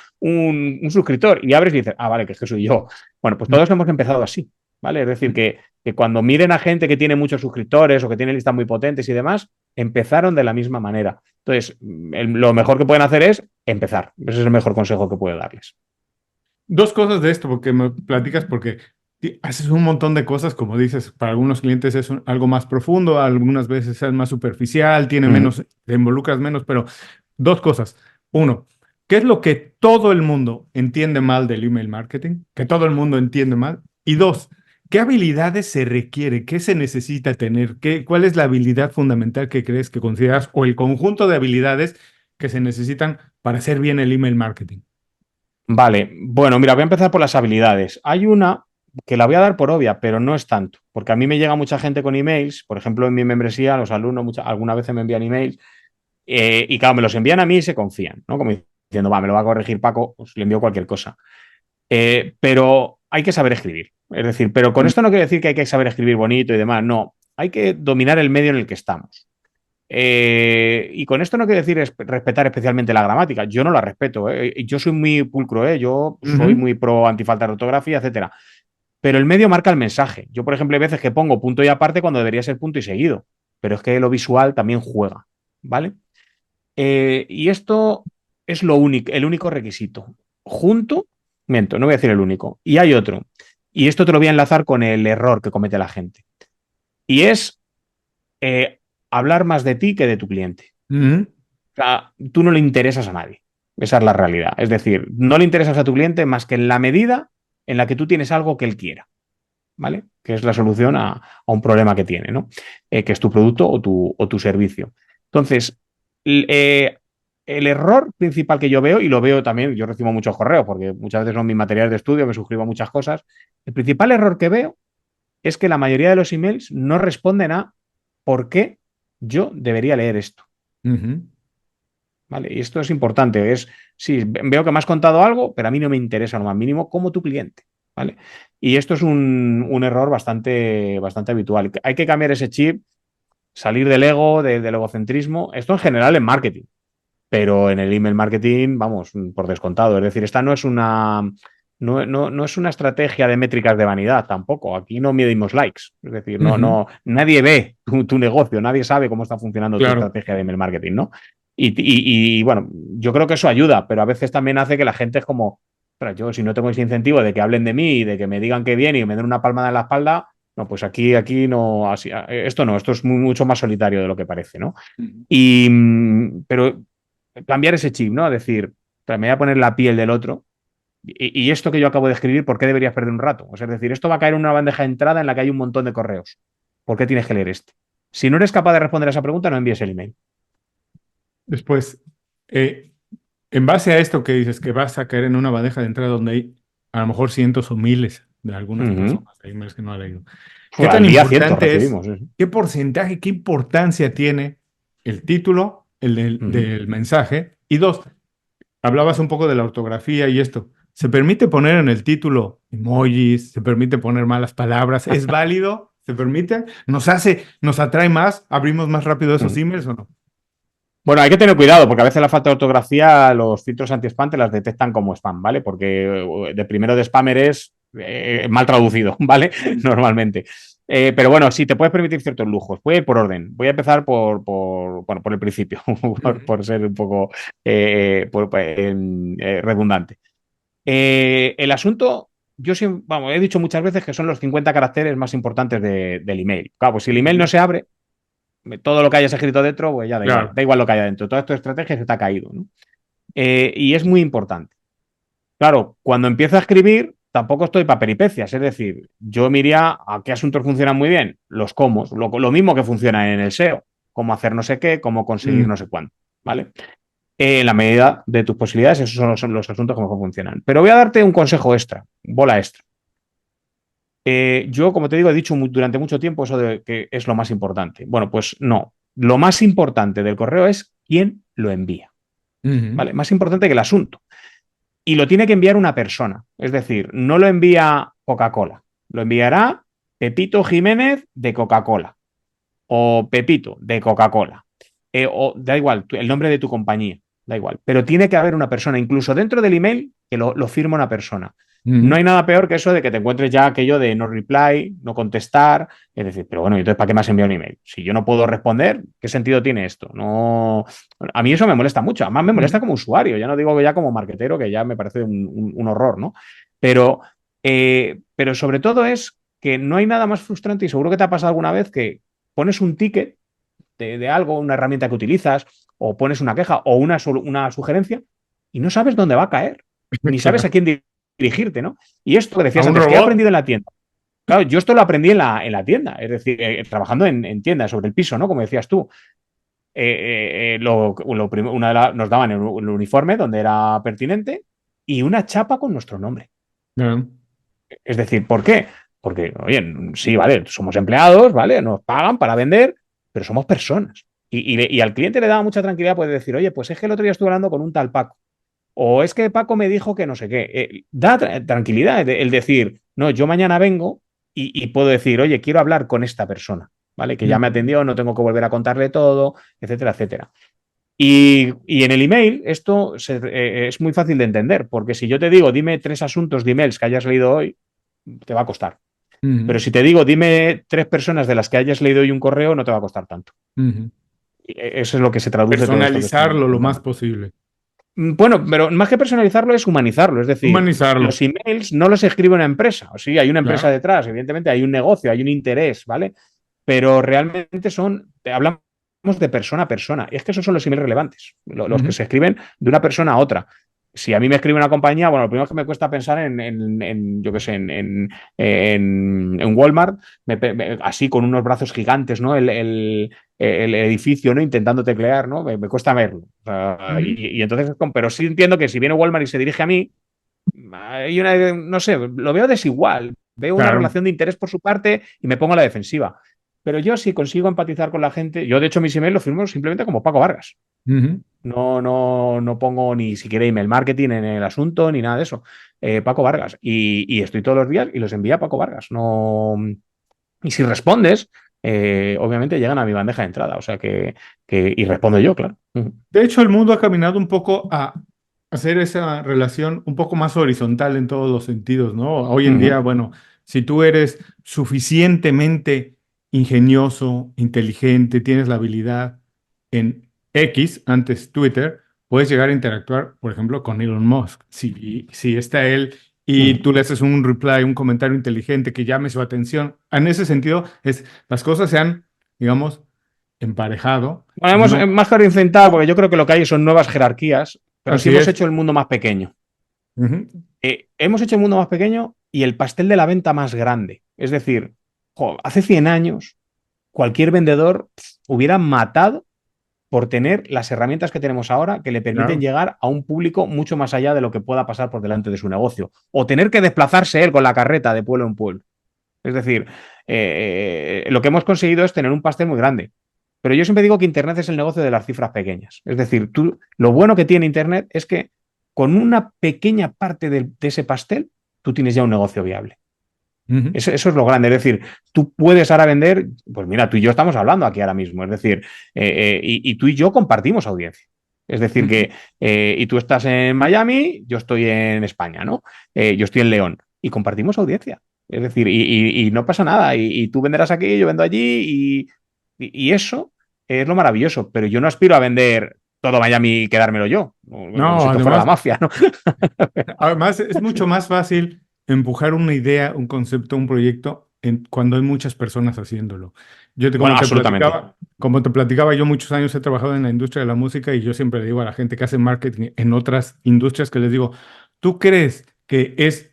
suscriptor. Y abres y dices, ah, vale, que es que soy yo. Bueno, pues todos hemos empezado así, ¿vale? Es decir, que cuando miren a gente que tiene muchos suscriptores o que tiene listas muy potentes y demás, empezaron de la misma manera. Entonces, lo mejor que pueden hacer es empezar. Ese es el mejor consejo que puedo darles. Dos cosas de esto, porque me platicas, porque haces un montón de cosas, como dices, para algunos clientes es algo más profundo, algunas veces es más superficial, tiene menos, te involucras menos, pero dos cosas. Uno, ¿qué es lo que todo el mundo entiende mal del email marketing? Que todo el mundo entiende mal. Y dos, ¿qué habilidades se requiere? ¿Qué se necesita tener? ¿Cuál es la habilidad fundamental que crees que consideras o el conjunto de habilidades que se necesitan para hacer bien el email marketing? Vale, bueno, mira, voy a empezar por las habilidades. Hay una que la voy a dar por obvia, pero no es tanto, porque a mí me llega mucha gente con emails, por ejemplo, en mi membresía, los alumnos algunas veces me envían emails y claro, me los envían a mí y se confían, ¿no? Como diciendo, va, me lo va a corregir Paco, pues le envío cualquier cosa. Pero hay que saber escribir, es decir, pero con esto no quiero decir que hay que saber escribir bonito y demás, no, hay que dominar el medio en el que estamos. Y con esto no quiero decir respetar especialmente la gramática. Yo no la respeto. Yo soy muy pulcro, yo soy muy pro antifalta de ortografía, etcétera. Pero el medio marca el mensaje. Yo, por ejemplo, hay veces que pongo punto y aparte cuando debería ser punto y seguido. Pero es que lo visual también juega, ¿vale? Y esto es el único requisito. Junto, miento, no voy a decir el único. Y hay otro. Y esto te lo voy a enlazar con el error que comete la gente. Y es hablar más de ti que de tu cliente. O sea, tú no le interesas a nadie. Esa es la realidad. Es decir, no le interesas a tu cliente más que en la medida en la que tú tienes algo que él quiera, ¿vale? Que es la solución a un problema que tiene, ¿no? Que es tu producto o tu servicio. Entonces, el error principal que yo veo, y lo veo también, yo recibo muchos correos porque muchas veces son mis materiales de estudio, me suscribo a muchas cosas. El principal error que veo es que la mayoría de los emails no responden a por qué yo debería leer esto. ¿Vale? Y esto es importante. Sí, veo que me has contado algo, pero a mí no me interesa lo más mínimo como tu cliente. ¿Vale? Y esto es un error bastante habitual. Hay que cambiar ese chip, salir del ego, del egocentrismo. Esto en general en marketing, pero en el email marketing, vamos, por descontado. Es decir, esta no es una estrategia de métricas de vanidad tampoco. Aquí no medimos likes. Es decir, nadie ve tu negocio, nadie sabe cómo está funcionando tu estrategia de email marketing, ¿no? Y bueno, yo creo que eso ayuda, pero a veces también hace que la gente es como, yo si no tengo ese incentivo de que hablen de mí y de que me digan que bien y me den una palmada en la espalda, no, pues aquí no, así, esto es mucho más solitario de lo que parece, ¿no? Pero cambiar ese chip, ¿no? Decir, me voy a poner la piel del otro y esto que yo acabo de escribir, ¿por qué deberías perder un rato? O sea, es decir, esto va a caer en una bandeja de entrada en la que hay un montón de correos. ¿Por qué tienes que leer este? Si no eres capaz de responder a esa pregunta, no envíes el email. Después, en base a esto que dices, que vas a caer en una bandeja de entrada donde hay a lo mejor cientos o miles de algunas personas, hay emails que no ha leído. ¿Qué tan Al día cientos importante es? recibimos. ¿Qué porcentaje, qué importancia tiene el título, del mensaje? Y dos, hablabas un poco de la ortografía y esto. ¿Se permite poner en el título emojis? ¿Se permite poner malas palabras? ¿Es válido? ¿Se permite? ¿Nos atrae más? ¿Abrimos más rápido esos emails o no? Bueno, hay que tener cuidado porque a veces la falta de ortografía, los filtros anti-spam te las detectan como spam, ¿vale? Porque de primero de spammer es mal traducido, ¿vale? Normalmente. Pero bueno, sí, te puedes permitir ciertos lujos. Voy a ir por orden. Voy a empezar bueno, por el principio, por ser un poco redundante. El asunto, yo siempre, vamos, he dicho muchas veces que son los 50 caracteres más importantes del email. Claro, pues si el email no se abre, todo lo que hayas escrito dentro, pues ya Claro. da igual lo que haya dentro. Toda tu estrategia se te ha caído, ¿no? Y es muy importante. Claro, cuando empiezo a escribir, tampoco estoy para peripecias. Es decir, yo me iría a qué asuntos funcionan muy bien, los cómo, lo mismo que funciona en el SEO, cómo hacer no sé qué, cómo conseguir Mm, no sé cuánto, ¿vale? En la medida de tus posibilidades, esos son los asuntos que mejor funcionan. Pero voy a darte un consejo extra, bola extra. Yo, como te digo, he dicho durante mucho tiempo eso de que es lo más importante. Bueno, pues no. Lo más importante del correo es quién lo envía, ujú, ¿vale? Más importante que el asunto. Y lo tiene que enviar una persona. Es decir, no lo envía Coca-Cola. Lo enviará Pepito Jiménez de Coca-Cola o Pepito de Coca-Cola. O da igual, el nombre de tu compañía, da igual. Pero tiene que haber una persona, incluso dentro del email, que lo firma una persona. No ujú. hay nada peor que eso de que te encuentres ya aquello de no reply, no contestar. Es decir, pero bueno, entonces ¿para qué me has enviado un email? Si yo no puedo responder, ¿qué sentido tiene esto? No. A mí eso me molesta mucho. Además, me molesta como usuario. Ya no digo ya como marketero, que ya me parece un horror, ¿no? Pero, pero sobre todo es que no hay nada más frustrante y seguro que te ha pasado alguna vez que pones un ticket de algo, una herramienta que utilizas, o pones una queja o una sugerencia y no sabes dónde va a caer, ni sabes a Claro. quién dirigirte, ¿no? Y esto que A decías un antes, que he robot. aprendido en la tienda. Claro, yo esto lo aprendí en la tienda, es decir, trabajando en tienda, sobre el piso, ¿no? Como decías tú. Nos daban el uniforme donde era pertinente y una chapa con nuestro nombre. Claro. Es decir, ¿por qué? Porque, oye, sí, vale, somos empleados, ¿vale? Nos pagan para vender, pero somos personas. Y al cliente le daba mucha tranquilidad poder decir, oye, pues es que el otro día estuve hablando con un tal Paco. O es que Paco me dijo que no sé qué. Da tranquilidad el decir, no, yo mañana vengo y puedo decir, oye, quiero hablar con esta persona, ¿vale? Que ya me Ujú, atendió, no tengo que volver a contarle todo, etcétera, etcétera. Y en el email esto es muy fácil de entender, porque si yo te digo, dime 3 asuntos de emails que hayas leído hoy, te va a costar. Pero ujú, si te digo, dime 3 personas de las que hayas leído hoy un correo, no te va a costar tanto. ujú. Eso es lo que se traduce todo esto que estoy Personalizarlo lo más contando. posible. Bueno, pero más que personalizarlo es humanizarlo. Es decir, Humanizarlo. los emails no los escribe una empresa. O sí, hay una empresa Claro. detrás, evidentemente hay un negocio, hay un interés, ¿vale? Pero realmente hablamos de persona a persona. Y es que esos son los emails relevantes, los que Ujú, se escriben de una persona a otra. Si a mí me escribe una compañía, bueno, lo primero que me cuesta pensar yo qué sé, en Walmart, así con unos brazos gigantes, ¿no? El edificio, ¿no? Intentando teclear, ¿no? Me cuesta verlo. O sea, ujú. y entonces, pero sí entiendo que si viene Walmart y se dirige a mí, hay no sé, lo veo desigual. Veo una Claro. relación de interés por su parte y me pongo a la defensiva. Pero yo si consigo empatizar con la gente, yo de hecho mis emails los firmo simplemente como Paco Vargas. Ujú. No pongo ni siquiera email marketing en el asunto ni nada de eso. Paco Vargas. Y estoy todos los días y los envía Paco Vargas. No. Y si respondes, obviamente llegan a mi bandeja de entrada. O sea y respondo yo, claro. De hecho, el mundo ha caminado un poco a hacer esa relación un poco más horizontal en todos los sentidos, ¿no? Hoy en Ujú. día, bueno, si tú eres suficientemente ingenioso, inteligente, tienes la habilidad en X, antes Twitter, puedes llegar a interactuar, por ejemplo, con Elon Musk. Si está él y Ujú. tú le haces un reply, un comentario inteligente que llame su atención, en ese sentido, las cosas se han, digamos, emparejado. Bueno, hemos No, más que horizontal, porque yo creo que lo que hay son nuevas jerarquías, pero sí así hemos es. hecho el mundo más pequeño. Ujú. Hemos hecho el mundo más pequeño y el pastel de la venta más grande. Es decir, hace 100 años cualquier vendedor hubiera matado por tener las herramientas que tenemos ahora que le permiten Claro. llegar a un público mucho más allá de lo que pueda pasar por delante de su negocio. O tener que desplazarse él con la carreta de pueblo en pueblo. Es decir, lo que hemos conseguido es tener un pastel muy grande. Pero yo siempre digo que Internet es el negocio de las cifras pequeñas. Es decir, lo bueno que tiene Internet es que con una pequeña parte de ese pastel, tú tienes ya un negocio viable. Ujú, Eso es lo grande. Es decir, tú puedes ahora vender, pues mira, tú y yo estamos hablando aquí ahora mismo. Es decir, y tú y yo compartimos audiencia. Es decir, ujú. que y tú estás en Miami, yo estoy en España, ¿no? Yo estoy en León y compartimos audiencia. Es decir, y no pasa nada. Y tú venderás aquí, yo vendo allí y eso es lo maravilloso. Pero yo no aspiro a vender todo Miami y quedármelo yo, como si No, esto fuera la además, mafia, ¿no? además es mucho más fácil empujar una idea, un concepto, un proyecto cuando hay muchas personas haciéndolo. Bueno, absolutamente. Como te platicaba, yo muchos años he trabajado en la industria de la música y yo siempre le digo a la gente que hace marketing en otras industrias que les digo, ¿tú crees que es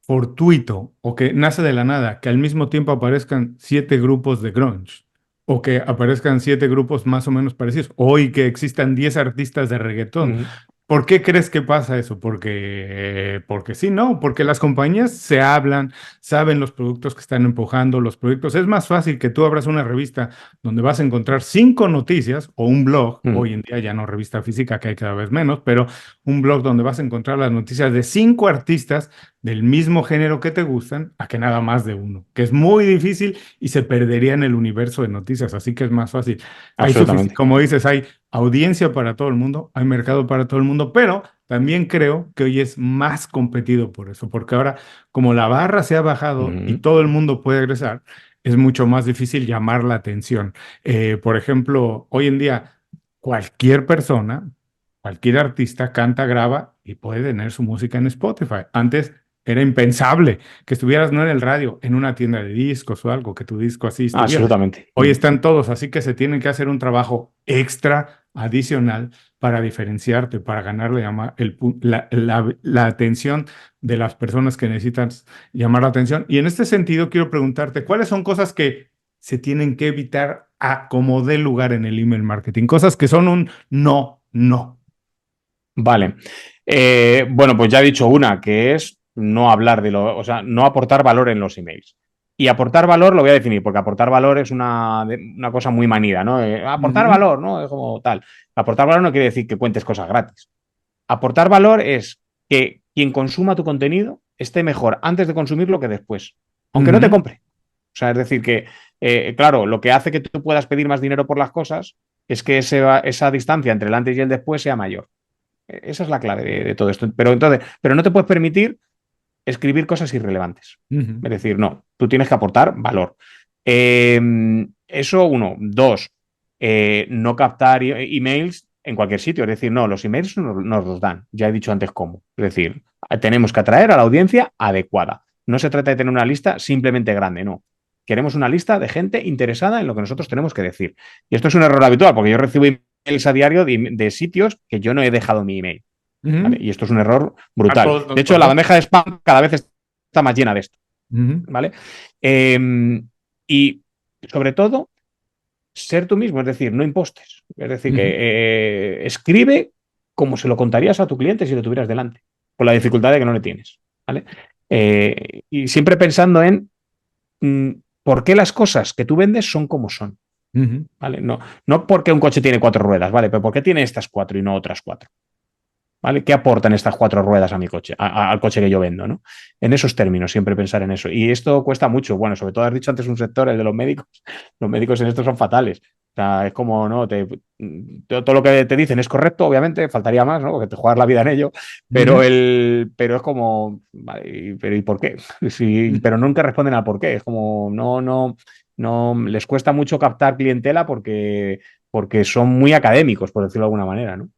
fortuito o que nace de la nada que al mismo tiempo aparezcan 7 grupos de grunge o que aparezcan 7 grupos más o menos parecidos o y que existan 10 artistas de reggaetón? Ujú. ¿Por qué crees que pasa eso? Porque sí, ¿no? Porque las compañías se hablan, saben los productos que están empujando, los proyectos. Es más fácil que tú abras una revista donde vas a encontrar 5 noticias o un blog, Mm. hoy en día ya no revista física, que hay cada vez menos, pero un blog donde vas a encontrar las noticias de 5 artistas del mismo género que te gustan, a que nada más de uno, que es muy difícil y se perdería en el universo de noticias, así que es más fácil. Absolutamente. Como dices, hay audiencia para todo el mundo, hay mercado para todo el mundo, pero también creo que hoy es más competido por eso, porque ahora como la barra se ha bajado y Ujú. todo el mundo puede egresar, es mucho más difícil llamar la atención. Por ejemplo, hoy en día cualquier persona, cualquier artista canta, graba y puede tener su música en Spotify. Antes era impensable que estuvieras no en el radio, en una tienda de discos o algo, que tu disco así estuviera. Absolutamente. Hoy están todos, así que se tienen que hacer un trabajo extra, adicional, para diferenciarte, para ganar la atención de las personas que necesitan llamar la atención. Y en este sentido, quiero preguntarte, ¿cuáles son cosas que se tienen que evitar a como dé lugar en el email marketing? Cosas que son un no, no. Vale. Bueno, pues ya he dicho una, que es no hablar o sea, no aportar valor en los emails. Y aportar valor lo voy a definir, porque aportar valor es una cosa muy manida, ¿no? Aportar Ujú, valor, ¿no? Es como tal. Aportar valor no quiere decir que cuentes cosas gratis. Aportar valor es que quien consuma tu contenido esté mejor antes de consumirlo que después, aunque no te ujú, compre. O sea, es decir, que, claro, lo que hace que tú puedas pedir más dinero por las cosas es que esa distancia entre el antes y el después sea mayor. Esa es la clave de todo esto. Pero no te puedes permitir escribir cosas irrelevantes. ujú, Es decir, no, tú tienes que aportar valor. Eh, Eso uno. Dos, no captar emails en cualquier sitio. Es decir, no, los emails nos los dan. Ya he dicho antes cómo. Es decir, tenemos que atraer a la audiencia adecuada. No se trata de tener una lista simplemente grande, no. Queremos una lista de gente interesada en lo que nosotros tenemos que decir. Y esto es un error habitual, porque yo recibo emails a diario de sitios que yo no he dejado mi email. ¿Vale? ujú. Y esto es un error A brutal. todos De nos hecho, la pasa. bandeja de spam cada vez está más llena de esto. Ujú, ¿Vale? Y sobre todo, ser tú mismo, es decir, no impostes. Es decir, que ujú, escribe como se lo contarías a tu cliente si lo tuvieras delante, con la dificultad de que no le tienes. ¿Vale? Y siempre pensando en mm, por qué las cosas que tú vendes son como son. ujú, ¿Vale? No, no porque un coche tiene 4 ruedas, ¿vale? Pero ¿por qué tiene estas 4 y no otras 4? ¿Vale? ¿Qué aportan estas 4 ruedas a mi coche, al coche que yo vendo, ¿no? En esos términos, siempre pensar en eso. Y esto cuesta mucho. Bueno, sobre todo has dicho antes un sector, el de los médicos. Los médicos en esto son fatales. O sea, es como, ¿no? Todo lo que te dicen es correcto, obviamente, faltaría más, ¿no? Porque te juegas la vida en ello, ujú, pero es como, vale, pero ¿y por qué? Sí, pero nunca responden al por qué. Es como, no, les cuesta mucho captar clientela porque son muy académicos, por decirlo de alguna manera, ¿no?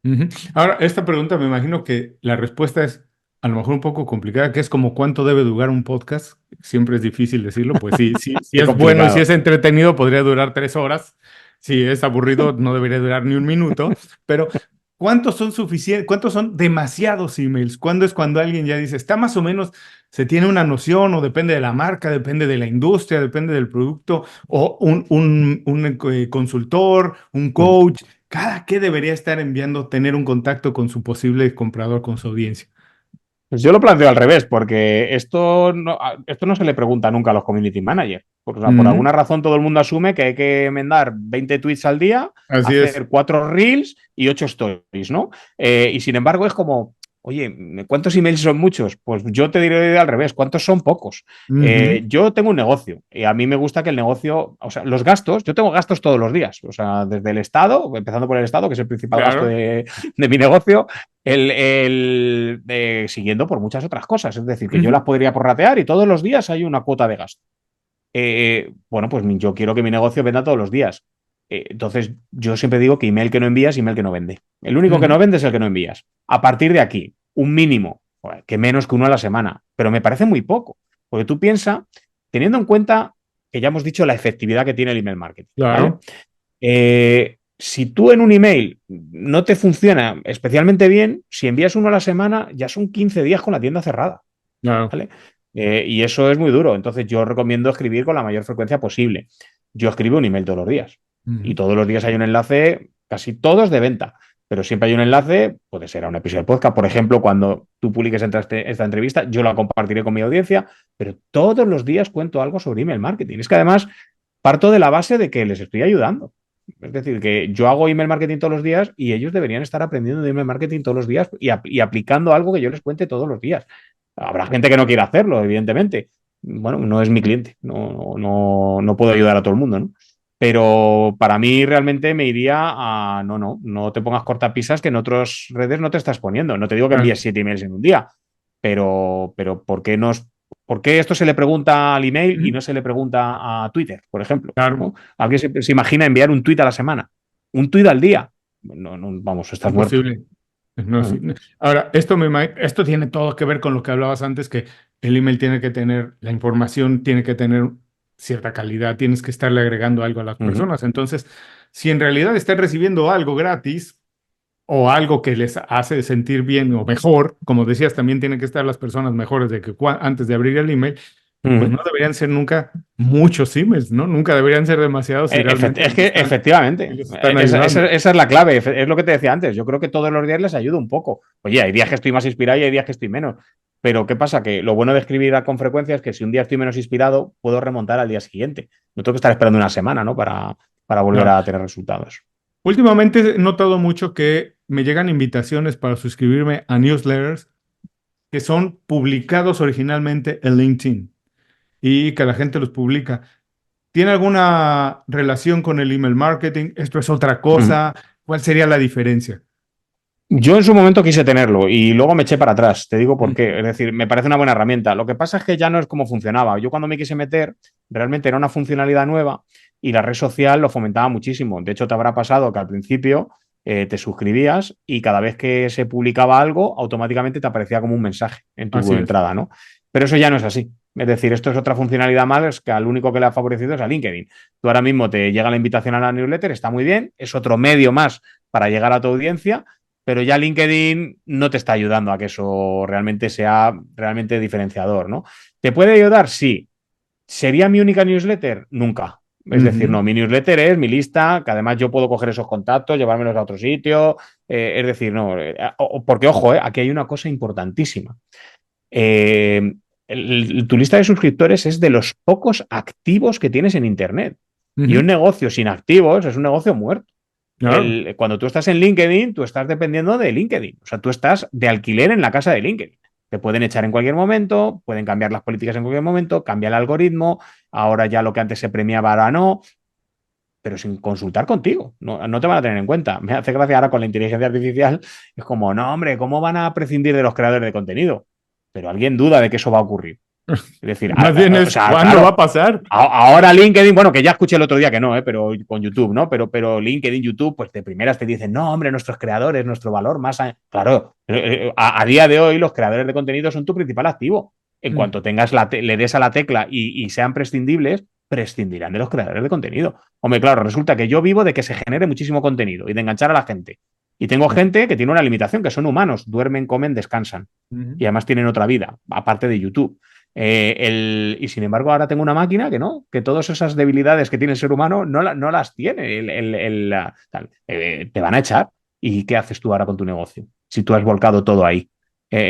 ujú. Ahora, esta pregunta me imagino que la respuesta es a lo mejor un poco complicada, que es como cuánto debe durar un podcast. Siempre es difícil decirlo, pues sí, sí, si Qué es bueno y si es complicado. entretenido, podría durar 3 horas. Si es aburrido, no debería durar ni un minuto. Pero, ¿cuántos son suficientes? ¿Cuántos son demasiados emails? ¿Cuándo es cuando alguien ya dice, está más o menos, se tiene una noción o depende de la marca, depende de la industria, depende del producto o un consultor, un Mm. coach? ¿Cada qué debería estar enviando tener un contacto con su posible comprador, con su audiencia? Pues yo lo planteo al revés, porque esto no se le pregunta nunca a los community managers. O sea, por Ujú, alguna razón todo el mundo asume que hay que mandar 20 tweets al día, así es. hacer 4 reels y 8 stories, ¿no? Y sin embargo es como, Oye, ¿cuántos emails son muchos? Pues yo te diré al revés, ¿cuántos son pocos? Ujú. Yo tengo un negocio y a mí me gusta que el negocio, o sea, los gastos, yo tengo gastos todos los días, o sea, desde el Estado, empezando por el Estado, que es el principal gasto Claro. de mi negocio, siguiendo por muchas otras cosas. Es decir, que yo las Ujú. podría prorratear y todos los días hay una cuota de gasto. Bueno, pues yo quiero que mi negocio venda todos los días. Entonces, yo siempre digo que email que no envías, email que no vende. El único que no Ujú. vende es el que no envías. A partir de aquí, un mínimo, joder, que menos que uno a la semana, pero me parece muy poco. Porque tú piensas, teniendo en cuenta que ya hemos dicho la efectividad que tiene el email marketing, ¿vale? Claro, Si tú en un email no te funciona especialmente bien, si envías uno a la semana, ya son 15 días con la tienda cerrada. claro. ¿Vale? Y eso es muy duro. Entonces yo recomiendo escribir con la mayor frecuencia posible. Yo escribo un email todos los días y Ujú. todos los días hay un enlace, casi todos de venta, pero siempre hay un enlace, puede ser a un episodio de podcast, por ejemplo, cuando tú publiques esta entrevista, yo la compartiré con mi audiencia, pero todos los días cuento algo sobre email marketing. Es que además parto de la base de que les estoy ayudando. Es decir, que yo hago email marketing todos los días y ellos deberían estar aprendiendo de email marketing todos los días y aplicando algo que yo les cuente todos los días. Habrá gente que no quiera hacerlo, evidentemente. Bueno, no es mi cliente, no puedo ayudar a todo el mundo, ¿no? Pero para mí realmente me iría a, no te pongas cortapisas que en otras redes no te estás poniendo. No te digo que Claro, envíes 7 emails en un día, pero ¿por qué esto se le pregunta al email y ujú. no se le pregunta a Twitter, por ejemplo? Claro, ¿No? ¿Alguien se imagina enviar un tuit a la semana? ¿Un tuit al día? Vamos, estás muerto. imposible. No, sí. Ujú, Ahora, esto tiene todo que ver con lo que hablabas antes, que el email tiene que tener, la información tiene que tener cierta calidad, tienes que estarle agregando algo a las ujú, personas. Entonces, si en realidad están recibiendo algo gratis o algo que les hace sentir bien o mejor, como decías, también tienen que estar las personas mejores de que antes de abrir el email, pues ujú. no deberían ser nunca muchos emails, ¿no? Nunca deberían ser demasiados si realmente Es que si efectivamente, les están ayudando. esa es la clave, es lo que te decía antes. Yo creo que todos los días les ayuda un poco. Oye, hay días que estoy más inspirado y hay días que estoy menos. Pero ¿qué pasa? Que lo bueno de escribir con frecuencia es que si un día estoy menos inspirado, puedo remontar al día siguiente. No tengo que estar esperando una semana, ¿no? Para volver Claro. a tener resultados. Últimamente he notado mucho que me llegan invitaciones para suscribirme a newsletters que son publicados originalmente en LinkedIn y que la gente los publica. ¿Tiene alguna relación con el email marketing? ¿Esto es otra Ujú. cosa? ¿Cuál sería la diferencia? Yo en su momento quise tenerlo y luego me eché para atrás. Te digo por qué. Ujú. Es decir, me parece una buena herramienta. Lo que pasa es que ya no es como funcionaba. Yo cuando me quise meter, realmente era una funcionalidad nueva y la red social lo fomentaba muchísimo. De hecho, te habrá pasado que al principio te suscribías y cada vez que se publicaba algo, automáticamente te aparecía como un mensaje en tu Así es. entrada, ¿no? Pero eso ya no es así. Es decir, esto es otra funcionalidad más que al único que le ha favorecido es a LinkedIn. Tú ahora mismo te llega la invitación a la newsletter, está muy bien, es otro medio más para llegar a tu audiencia, pero ya LinkedIn no te está ayudando a que eso realmente sea realmente diferenciador, ¿no? ¿Te puede ayudar? Sí. ¿Sería mi única newsletter? Nunca. Es decir, Ujú. no, mi newsletter es mi lista, que además yo puedo coger esos contactos, llevármelos a otro sitio. Es decir, no, porque ojo, aquí hay una cosa importantísima. Eh, Tu lista de suscriptores es de los pocos activos que tienes en Internet. Y un Ujú. negocio sin activos es un negocio muerto. Claro. Cuando tú estás en LinkedIn, tú estás dependiendo de LinkedIn. O sea, tú estás de alquiler en la casa de LinkedIn. Te pueden echar en cualquier momento, pueden cambiar las políticas en cualquier momento, cambia el algoritmo, ahora ya lo que antes se premiaba ahora no, pero sin consultar contigo. No te van a tener en cuenta. Me hace gracia ahora con la inteligencia artificial. Es como, no, hombre, ¿cómo van a prescindir de los creadores de contenido? Pero alguien duda de que eso va a ocurrir. Es decir, Más bien o es, sea, ¿cuándo va a claro, pasar? ahora LinkedIn, bueno, que ya escuché el otro día que no, pero con YouTube, ¿no? Pero LinkedIn, YouTube, pues de primeras te dicen, no, hombre, nuestros creadores, nuestro valor más. Claro, a día de hoy los creadores de contenido son tu principal activo. En Mm. cuanto le des a la tecla y sean prescindibles, prescindirán de los creadores de contenido. Hombre, claro, resulta que yo vivo de que se genere muchísimo contenido y de enganchar a la gente. Y tengo gente que tiene una limitación, que son humanos, duermen, comen, descansan. Ujú. Y además tienen otra vida, aparte de YouTube. Y sin embargo, ahora tengo una máquina que no, que todas esas debilidades que tiene el ser humano no las tiene. Te van a echar. ¿Y qué haces tú ahora con tu negocio? Si tú has volcado todo ahí.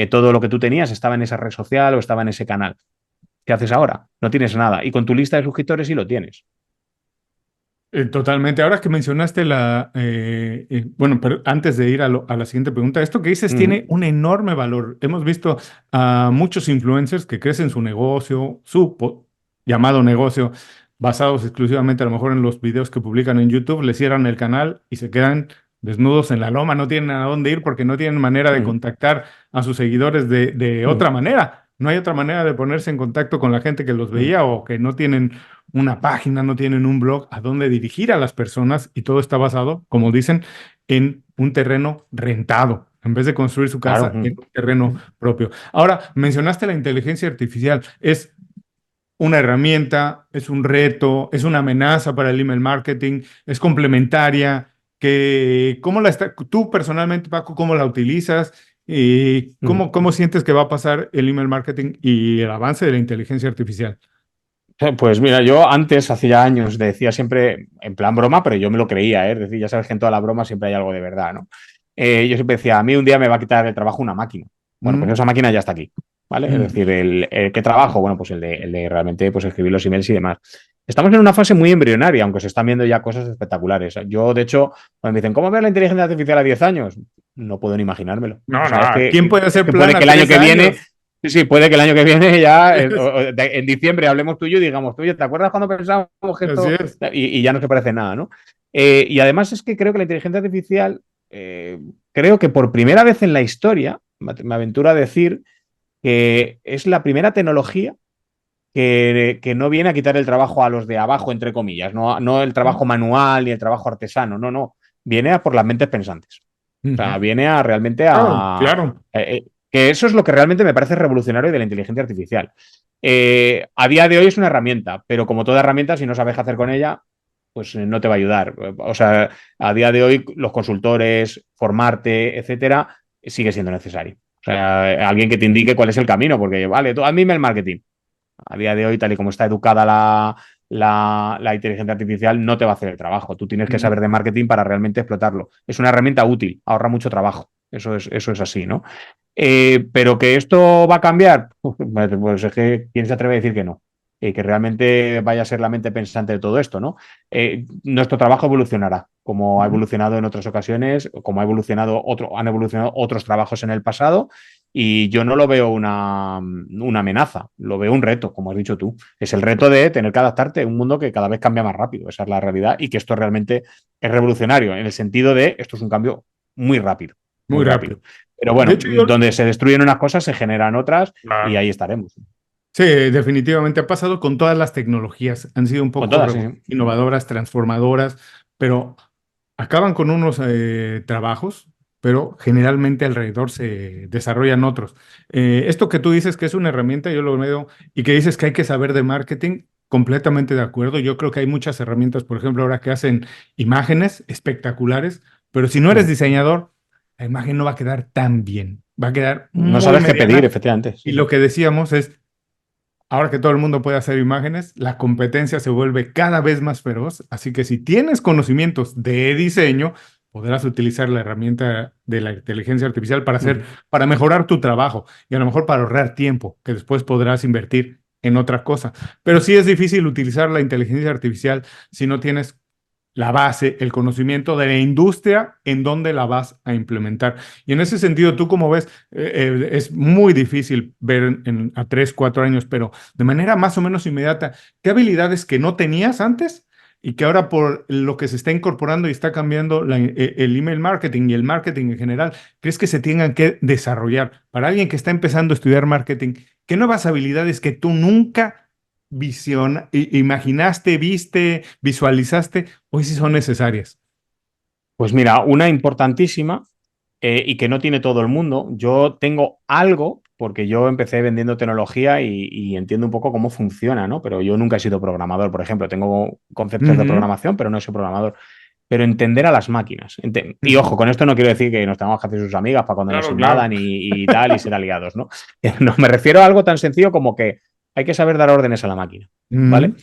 Todo lo que tú tenías estaba en esa red social o estaba en ese canal. ¿Qué haces ahora? No tienes nada. Y con tu lista de suscriptores sí lo tienes. Totalmente. Ahora que mencionaste bueno, pero antes de ir a la siguiente pregunta, esto que dices Ujú, tiene un enorme valor. Hemos visto a muchos influencers que crecen su negocio, llamado negocio, basados exclusivamente a lo mejor en los videos que publican en YouTube, les cierran el canal y se quedan desnudos en la loma, no tienen a dónde ir porque no tienen manera de ujú, contactar a sus seguidores de ujú, otra manera. No hay otra manera de ponerse en contacto con la gente que los ujú. veía o que no tienen una página, no tienen un blog a dónde dirigir a las personas y todo está basado, como dicen, en un terreno rentado, en vez de construir su Claro. casa en un terreno propio. Ahora, mencionaste la inteligencia artificial. ¿Es una herramienta, es un reto, es una email para el email marketing, es complementaria? ¿Cómo tú personalmente, Paco, cómo la utilizas? ¿Y Ujú. cómo sientes que va a pasar el email marketing y el avance de la inteligencia artificial? Pues mira, yo antes, hace ya años, decía siempre, en plan broma, pero yo me lo creía, ¿eh? Es decir, ya sabes que en toda la broma siempre hay algo de verdad, ¿no? Yo siempre decía, a mí un día me va a quitar el trabajo una máquina. Bueno, pues Mm, esa máquina ya está aquí, ¿vale? Es mm. decir, el ¿qué trabajo? Bueno, pues el de realmente pues, escribir los emails y demás. Estamos en una fase muy embrionaria, aunque se están viendo ya cosas espectaculares. Yo, de hecho, cuando me dicen, ¿cómo ves la inteligencia artificial a 10 años? No puedo ni imaginármelo. O No, sea, no, ¿quién puede es hacer que plan puede que a el año tres que viene. años? Sí, sí, puede que el año que viene ya, en diciembre, hablemos tú y yo y digamos, tú, oye, ¿te acuerdas cuando pensábamos que Así esto? es. Y ya no se parece nada, ¿no? Y además es que creo que la inteligencia artificial, creo que por primera vez en la historia, me aventuro a decir que es la primera tecnología que no viene a quitar el trabajo a los de abajo, entre comillas, no el trabajo manual ni el trabajo artesano, no, no, viene a por las mentes pensantes. O sea, Ujú. viene a realmente Claro, claro. que eso es lo que realmente me parece revolucionario de la inteligencia artificial. A día de hoy es una herramienta, pero como toda herramienta, si no sabes qué hacer con ella, pues no te va a ayudar. O sea, a día de hoy los consultores, formarte, etcétera, sigue siendo necesario. O sea, alguien que te indique cuál es el camino, porque vale, tú hazme el marketing. A día de hoy, tal y como está educada la inteligencia artificial, no te va a hacer el trabajo. Tú tienes que Ujú. saber de marketing para realmente explotarlo. Es una herramienta útil, ahorra mucho trabajo. Eso es así, ¿no? Pero que esto va a cambiar, pues es que quién se atreve a decir que no. Que realmente vaya a ser la mente pensante de todo esto, ¿no? Nuestro trabajo evolucionará, como ha Ujú. evolucionado en otras ocasiones, como han evolucionado otros trabajos en el pasado, y yo no lo veo una amenaza, lo veo un reto, como has dicho tú. Es el reto de tener que adaptarte a un mundo que cada vez cambia más rápido, esa es la realidad, y que esto realmente es revolucionario, en el sentido de esto es un cambio muy rápido, muy Muy rápido. rápido. Pero De bueno, hecho, donde se destruyen unas cosas, se generan otras y claro. ahí estaremos. Sí, definitivamente ha pasado con todas las tecnologías. Han sido un Con poco todas, sí, sí. innovadoras, transformadoras, pero acaban con unos trabajos, pero generalmente alrededor se desarrollan otros. Esto que tú dices que es una herramienta, yo lo veo, y que dices que hay que saber de marketing, completamente de acuerdo. Yo creo que hay muchas herramientas, por ejemplo, ahora que hacen imágenes espectaculares, pero si no eres Mm. diseñador, la imagen no va a quedar tan bien, va a quedar No muy sabes qué pedir, mediana. efectivamente. Y Sí, lo sí. que decíamos es ahora que todo el mundo puede hacer imágenes, la competencia se vuelve cada vez más feroz, así que si tienes conocimientos de diseño, podrás utilizar la herramienta de la inteligencia artificial Mm. para mejorar tu trabajo y a lo mejor para ahorrar tiempo, que después podrás invertir en otra cosa. Pero sí es difícil utilizar la inteligencia artificial si no tienes la base, el conocimiento de la industria en donde la vas a implementar. Y en ese sentido, tú como ves, es muy difícil ver a 3, 4 años, pero de manera más o menos inmediata, ¿qué habilidades que no tenías antes y que ahora por lo que se está incorporando y está cambiando el email marketing y el marketing en general, crees que se tengan que desarrollar? Para alguien que está empezando a estudiar marketing, ¿qué nuevas habilidades que tú nunca imaginaste, viste, visualizaste, hoy sí son necesarias? Pues mira, una importantísima y que no tiene todo el mundo. Yo tengo algo, porque yo empecé vendiendo tecnología y entiendo un poco cómo funciona, ¿no? Pero yo nunca he sido programador, por ejemplo. Tengo conceptos de Ujú, programación, pero no soy programador. Pero entender a las máquinas. Y ujú. ojo, con esto no quiero decir que nos tengamos que hacer sus amigas para cuando nos Claro, claro. invadan y tal y ser aliados, ¿no? No, me refiero a algo tan sencillo como que hay que saber dar órdenes a la máquina, ¿vale? Ujú,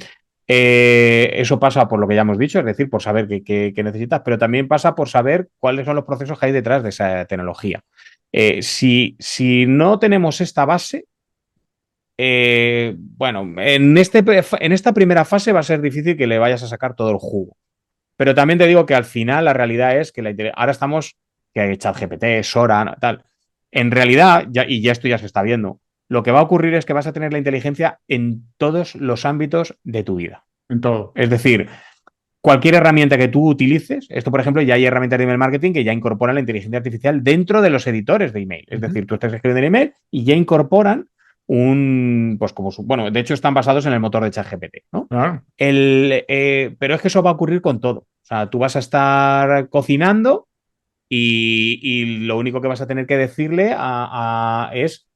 Eso pasa por lo que ya hemos dicho, es decir, por saber qué necesitas, pero también pasa por saber cuáles son los procesos que hay detrás de esa tecnología. Si no tenemos esta base, bueno, en esta primera fase va a ser difícil que le vayas a sacar todo el jugo. Pero también te digo que al final la realidad es que ahora estamos, que hay ChatGPT, Sora, ¿no? Tal. En realidad, y ya esto ya se está viendo, lo que va a ocurrir es que vas a tener la inteligencia en todos los ámbitos de tu vida. En todo. Es decir, cualquier herramienta que tú utilices, esto por ejemplo, ya hay herramientas de email marketing que ya incorporan la inteligencia artificial dentro de los editores de email. Es decir, tú estás escribiendo el email y ya incorporan pues como bueno, de hecho están basados en el motor de ChatGPT, ¿no? Claro. Pero es que eso va a ocurrir con todo. O sea, tú vas a estar cocinando y lo único que vas a tener que decirle es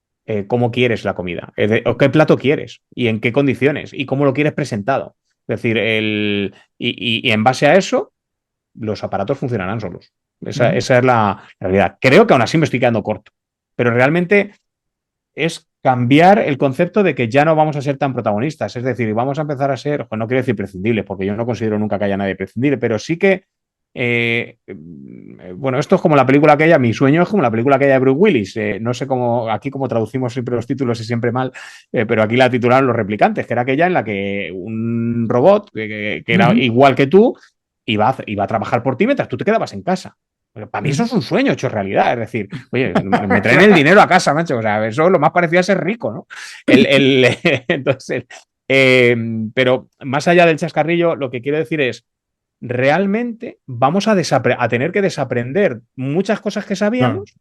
cómo quieres la comida, o qué plato quieres y en qué condiciones y cómo lo quieres presentado. Es decir, y en base a eso, los aparatos funcionarán solos. Esa es la realidad. Creo que aún así me estoy quedando corto, pero realmente es cambiar el concepto de que ya no vamos a ser tan protagonistas. Es decir, vamos a empezar a ser, pues no quiero decir prescindibles, porque yo no considero nunca que haya nadie prescindible, pero sí que bueno, esto es como la película aquella, mi sueño es como la película aquella de Bruce Willis. No sé cómo, aquí como traducimos siempre los títulos y siempre mal, pero aquí la titularon Los Replicantes, que era aquella en la que un robot que era igual que tú iba a trabajar por ti mientras tú te quedabas en casa. Pero para mí eso es un sueño hecho realidad. Es decir, oye, me traen el dinero a casa, macho. O sea, eso es lo más parecido a ser rico, ¿no? Entonces, pero más allá del chascarrillo, lo que quiero decir es realmente vamos a tener que desaprender muchas cosas que Claro. sabíamos,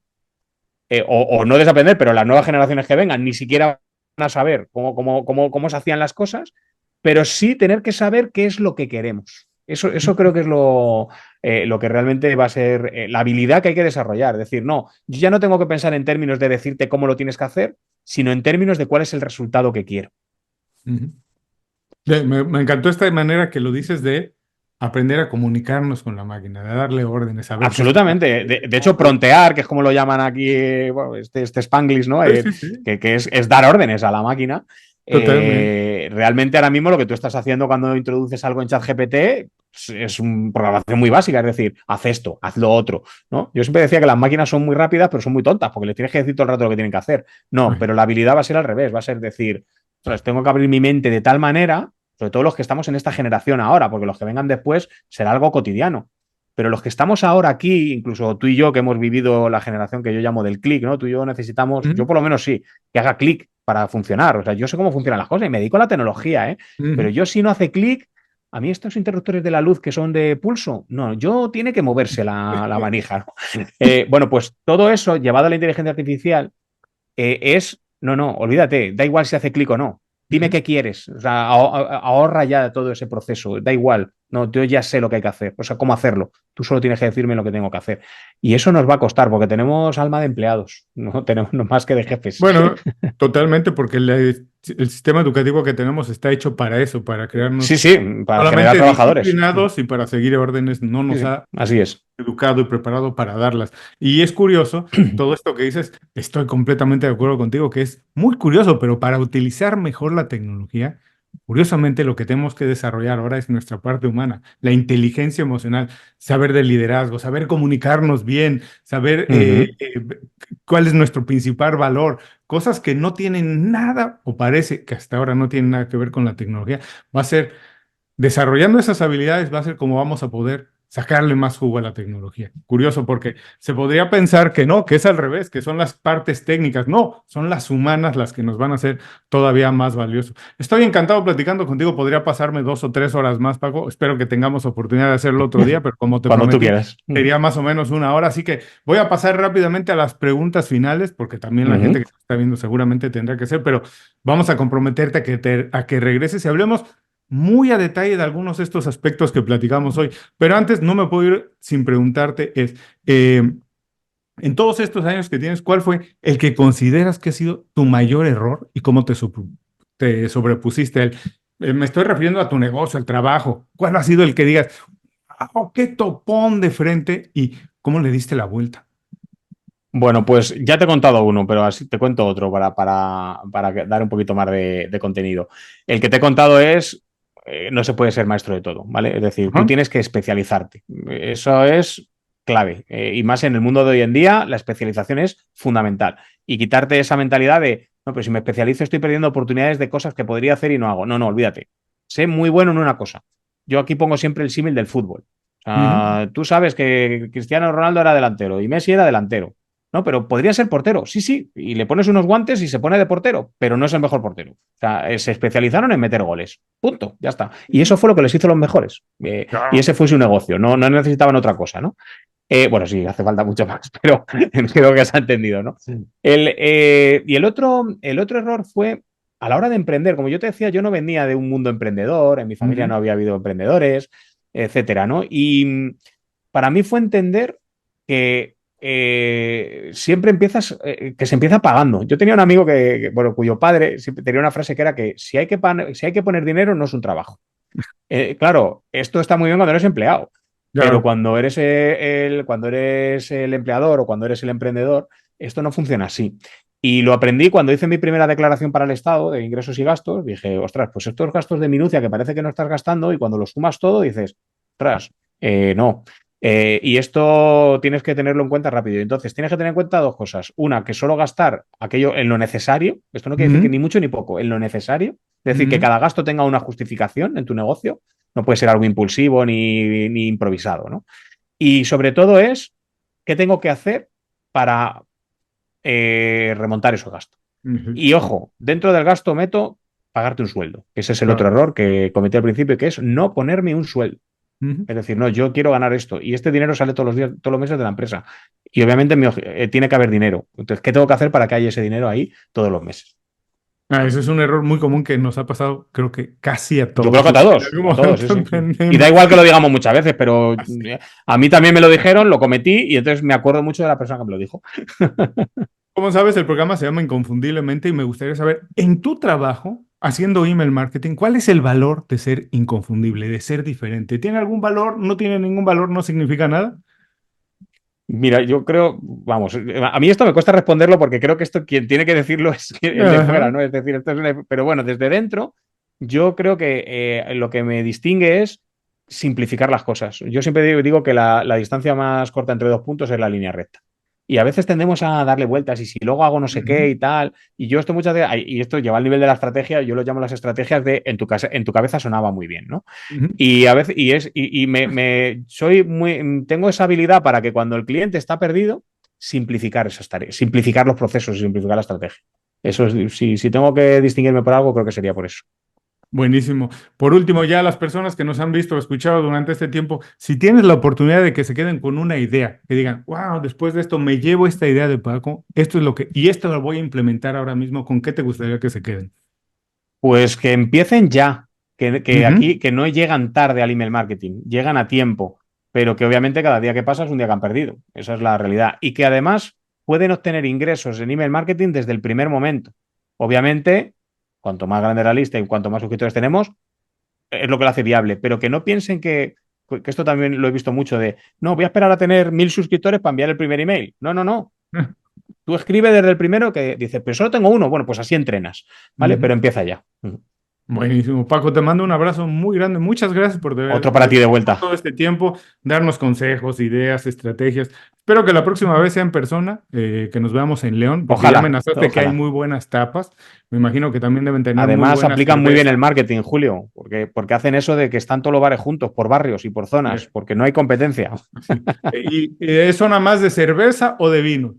o no desaprender, pero las nuevas generaciones que vengan ni siquiera van a saber cómo se hacían las cosas, pero sí tener que saber qué es lo que queremos. Eso creo que es lo que realmente va a ser la habilidad que hay que desarrollar. Es decir, no, yo ya no tengo que pensar en términos de decirte cómo lo tienes que hacer, sino en términos de cuál es el resultado que quiero. Ujú. Me encantó esta manera que lo dices de aprender a comunicarnos con la máquina, de darle órdenes, saber qué está Absolutamente. De hecho, prontear, que es como lo llaman aquí, bueno, este Spanglish, ¿no? Sí, sí, sí, Que es dar órdenes a la máquina. totalmente. Realmente ahora mismo lo que tú estás haciendo cuando introduces algo en ChatGPT es una programación muy básica, es decir, haz esto, haz lo otro, ¿no? Yo siempre decía que las máquinas son muy rápidas, pero son muy tontas, porque les tienes que decir todo el rato lo que tienen que hacer. No, Ay, pero la habilidad va a ser al revés, va a ser decir, "Ostras, tengo que abrir mi mente de tal manera, sobre todo los que estamos en esta generación ahora, porque los que vengan después será algo cotidiano. Pero los que estamos ahora aquí, incluso tú y yo que hemos vivido la generación que yo llamo del clic, ¿no? Tú y yo necesitamos, ujú, yo por lo menos sí, que haga clic para funcionar. O sea, yo sé cómo funcionan las cosas y me dedico a la tecnología, ¿eh? Pero ujú. yo si no hace clic, a mí estos interruptores de la luz que son de pulso, no, yo tiene que moverse la manija, ¿no? Bueno, pues todo eso llevado a la inteligencia artificial no, olvídate, da igual si hace clic o no. Dime Ujú. qué quieres, o sea, ahorra ya todo ese proceso, da igual, no, yo ya sé lo que hay que hacer, o sea, cómo hacerlo, tú solo tienes que decirme lo que tengo que hacer. Y eso nos va a costar porque tenemos alma de empleados, no tenemos no más que de jefes. Bueno, totalmente, porque el sistema educativo que tenemos está hecho para eso, para Sí, crearnos sí, para generar solamente trabajadores. disciplinados y para seguir órdenes. No Sí, nos sí, ha así es. educado y preparado para darlas. Y es curioso, todo esto que dices, estoy completamente de acuerdo contigo, que es muy curioso, pero para utilizar mejor la tecnología, curiosamente lo que tenemos que desarrollar ahora es nuestra parte humana, la inteligencia emocional, saber de liderazgo, saber comunicarnos bien, saber Ujú. cuál es nuestro principal valor, cosas que no tienen nada, o parece que hasta ahora no tienen nada que ver con la tecnología, va a ser desarrollando esas habilidades va a ser como vamos a poder sacarle más jugo a la tecnología. Curioso porque se podría pensar que no, que es al revés, que son las partes técnicas. No, son las humanas las que nos van a hacer todavía más valiosos. Estoy encantado platicando contigo. Podría pasarme 2 o 3 horas más, Paco. Espero que tengamos oportunidad de hacerlo otro día, pero como te Cuando tú prometí, quieras. sería más o menos 1 hora. Así que voy a pasar rápidamente a las preguntas finales, porque también la gente Ujú. que está viendo seguramente tendrá que ser, pero vamos a comprometerte a que regreses y hablemos muy a detalle de algunos de estos aspectos que platicamos hoy. Pero antes no me puedo ir sin preguntarte en todos estos años que tienes, ¿cuál fue el que consideras que ha sido tu mayor error y cómo te sobrepusiste a él? Me estoy refiriendo a tu negocio, al trabajo. ¿Cuál ha sido el que digas, oh, qué topón de frente y cómo le diste la vuelta? Bueno, pues ya te he contado uno, pero así te cuento otro para dar un poquito más de contenido. El que te he contado es, no se puede ser maestro de todo, ¿vale? Es decir, tú Ajá. tienes que especializarte. Eso es clave. Y más en el mundo de hoy en día, la especialización es fundamental. Y quitarte esa mentalidad de, no, pero si me especializo estoy perdiendo oportunidades de cosas que podría hacer y no hago. No, olvídate. Sé muy bueno en una cosa. Yo aquí pongo siempre el símil del fútbol. O Ujú. sea, tú sabes que Cristiano Ronaldo era delantero y Messi era delantero. No, pero podría ser portero. Sí, sí. Y le pones unos guantes y se pone de portero, pero no es el mejor portero. O sea, se especializaron en meter goles. Punto. Ya está. Y eso fue lo que les hizo los mejores. Y Claro. ese fue su negocio. No, no necesitaban otra cosa, ¿no? Bueno, sí, hace falta mucho más, pero creo que se ha entendido, ¿no? Y el otro error fue a la hora de emprender. Como yo te decía, yo no venía de un mundo emprendedor, en mi familia Ujú. no había habido emprendedores, etcétera, ¿no? Y para mí fue entender que siempre empiezas, que se empieza pagando. Yo tenía un amigo bueno, cuyo padre siempre tenía una frase que era que si hay que poner dinero no es un trabajo. Claro, esto está muy bien cuando eres empleado, pero Claro. cuando eres el empleador o cuando eres el emprendedor, esto no funciona así. Y lo aprendí cuando hice mi primera declaración para el Estado de ingresos y gastos. Dije, ostras, pues estos gastos de minucia que parece que no estás gastando y cuando los sumas todo dices, ostras, no. Y esto tienes que tenerlo en cuenta rápido. Entonces, tienes que tener en cuenta dos cosas. Una, que solo gastar aquello en lo necesario. Esto no quiere decir que Ujú. ni mucho ni poco, en lo necesario. Es decir, que Ujú. cada gasto tenga una justificación en tu negocio. No puede ser algo impulsivo ni improvisado, ¿no? Y sobre todo es, ¿qué tengo que hacer para remontar esos gastos? Ujú. Y ojo, dentro del gasto meto pagarte un sueldo. Ese es el otro Claro. error que cometí al principio, que es no ponerme un sueldo. Ujú. Es decir, no, yo quiero ganar esto y este dinero sale todos los días, todos los meses de la empresa. Y obviamente tiene que haber dinero. Entonces, ¿qué tengo que hacer para que haya ese dinero ahí todos los meses? Eso es un error muy común que nos ha pasado, creo que casi a Yo creo todos que a los que en todos, algún a todos, sí, momento sí, sí. Y da emprendemos. igual que lo digamos muchas veces, pero Así. a mí también me lo dijeron, lo cometí y entonces me acuerdo mucho de la persona que me lo dijo. Como sabes, el programa se llama Inconfundiblemente y me gustaría saber, en tu trabajo, haciendo email marketing, ¿cuál es el valor de ser inconfundible, de ser diferente? ¿Tiene algún valor? ¿No tiene ningún valor? ¿No significa nada? Mira, yo creo, vamos, a mí esto me cuesta responderlo porque creo que esto quien tiene que decirlo es el de fuera, Ajá. ¿no? Es decir, pero bueno, desde dentro, yo creo que lo que me distingue es simplificar las cosas. Yo siempre digo que la distancia más corta entre dos puntos es la línea recta. Y a veces tendemos a darle vueltas y si luego hago no sé qué Ujú. y tal. Y yo esto muchas veces, y esto lleva al nivel de la estrategia, yo lo llamo las estrategias de en tu cabeza sonaba muy bien, ¿no? Ujú. Y a veces, tengo esa habilidad para que cuando el cliente está perdido, simplificar esas tareas, simplificar los procesos y simplificar la estrategia. Eso es, si tengo que distinguirme por algo, creo que sería por eso. Buenísimo. Por último, ya las personas que nos han visto o escuchado durante este tiempo, si tienes la oportunidad de que se queden con una idea, que digan, wow, después de esto me llevo esta idea de Paco, esto es lo que, y esto lo voy a implementar ahora mismo, ¿con qué te gustaría que se queden? Pues que empiecen ya, que Ujú. aquí que no llegan tarde al email marketing, llegan a tiempo, pero que obviamente cada día que pasa es un día que han perdido. Esa es la realidad. Y que además pueden obtener ingresos en email marketing desde el primer momento. Obviamente, cuanto más grande la lista y cuanto más suscriptores tenemos, es lo que lo hace viable, pero que no piensen que esto también lo he visto mucho de, no, voy a esperar a tener 1.000 suscriptores para enviar el primer email. No, no, no. Tú escribe desde el primero que dices, pero solo tengo uno. Bueno, pues así entrenas, ¿vale? Ujú. Pero empieza ya. Buenísimo, Paco, te mando un abrazo muy grande. Muchas gracias por Otro para ti de dedicarnos vuelta. todo este tiempo, darnos consejos, ideas, estrategias. Espero que la próxima vez sea en persona, que nos veamos en León, porque ya Ojalá, amenazaste que hay ojalá. muy buenas tapas. Me imagino que también deben tener muy Además, buena aplican muy bien el cerveza. marketing, Julio, porque hacen eso de que están todos los bares juntos, por barrios y por zonas, Eh, porque no hay competencia. sí. ¿Y es zona más de cerveza o de vino?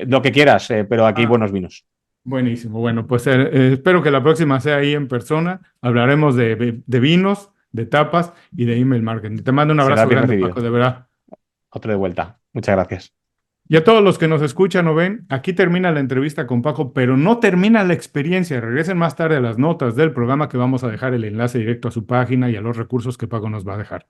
Lo que quieras, pero aquí hay Ah, buenos vinos. buenísimo. Bueno, pues espero que la próxima sea ahí en persona. Hablaremos de vinos, de tapas y de email marketing. Te mando un Será abrazo bien grande, Paco, recibido. de verdad. Otro de vuelta. Muchas gracias. Y a todos los que nos escuchan o ven, aquí termina la entrevista con Paco, pero no termina la experiencia. Regresen más tarde a las notas del programa que vamos a dejar el enlace directo a su página y a los recursos que Paco nos va a dejar.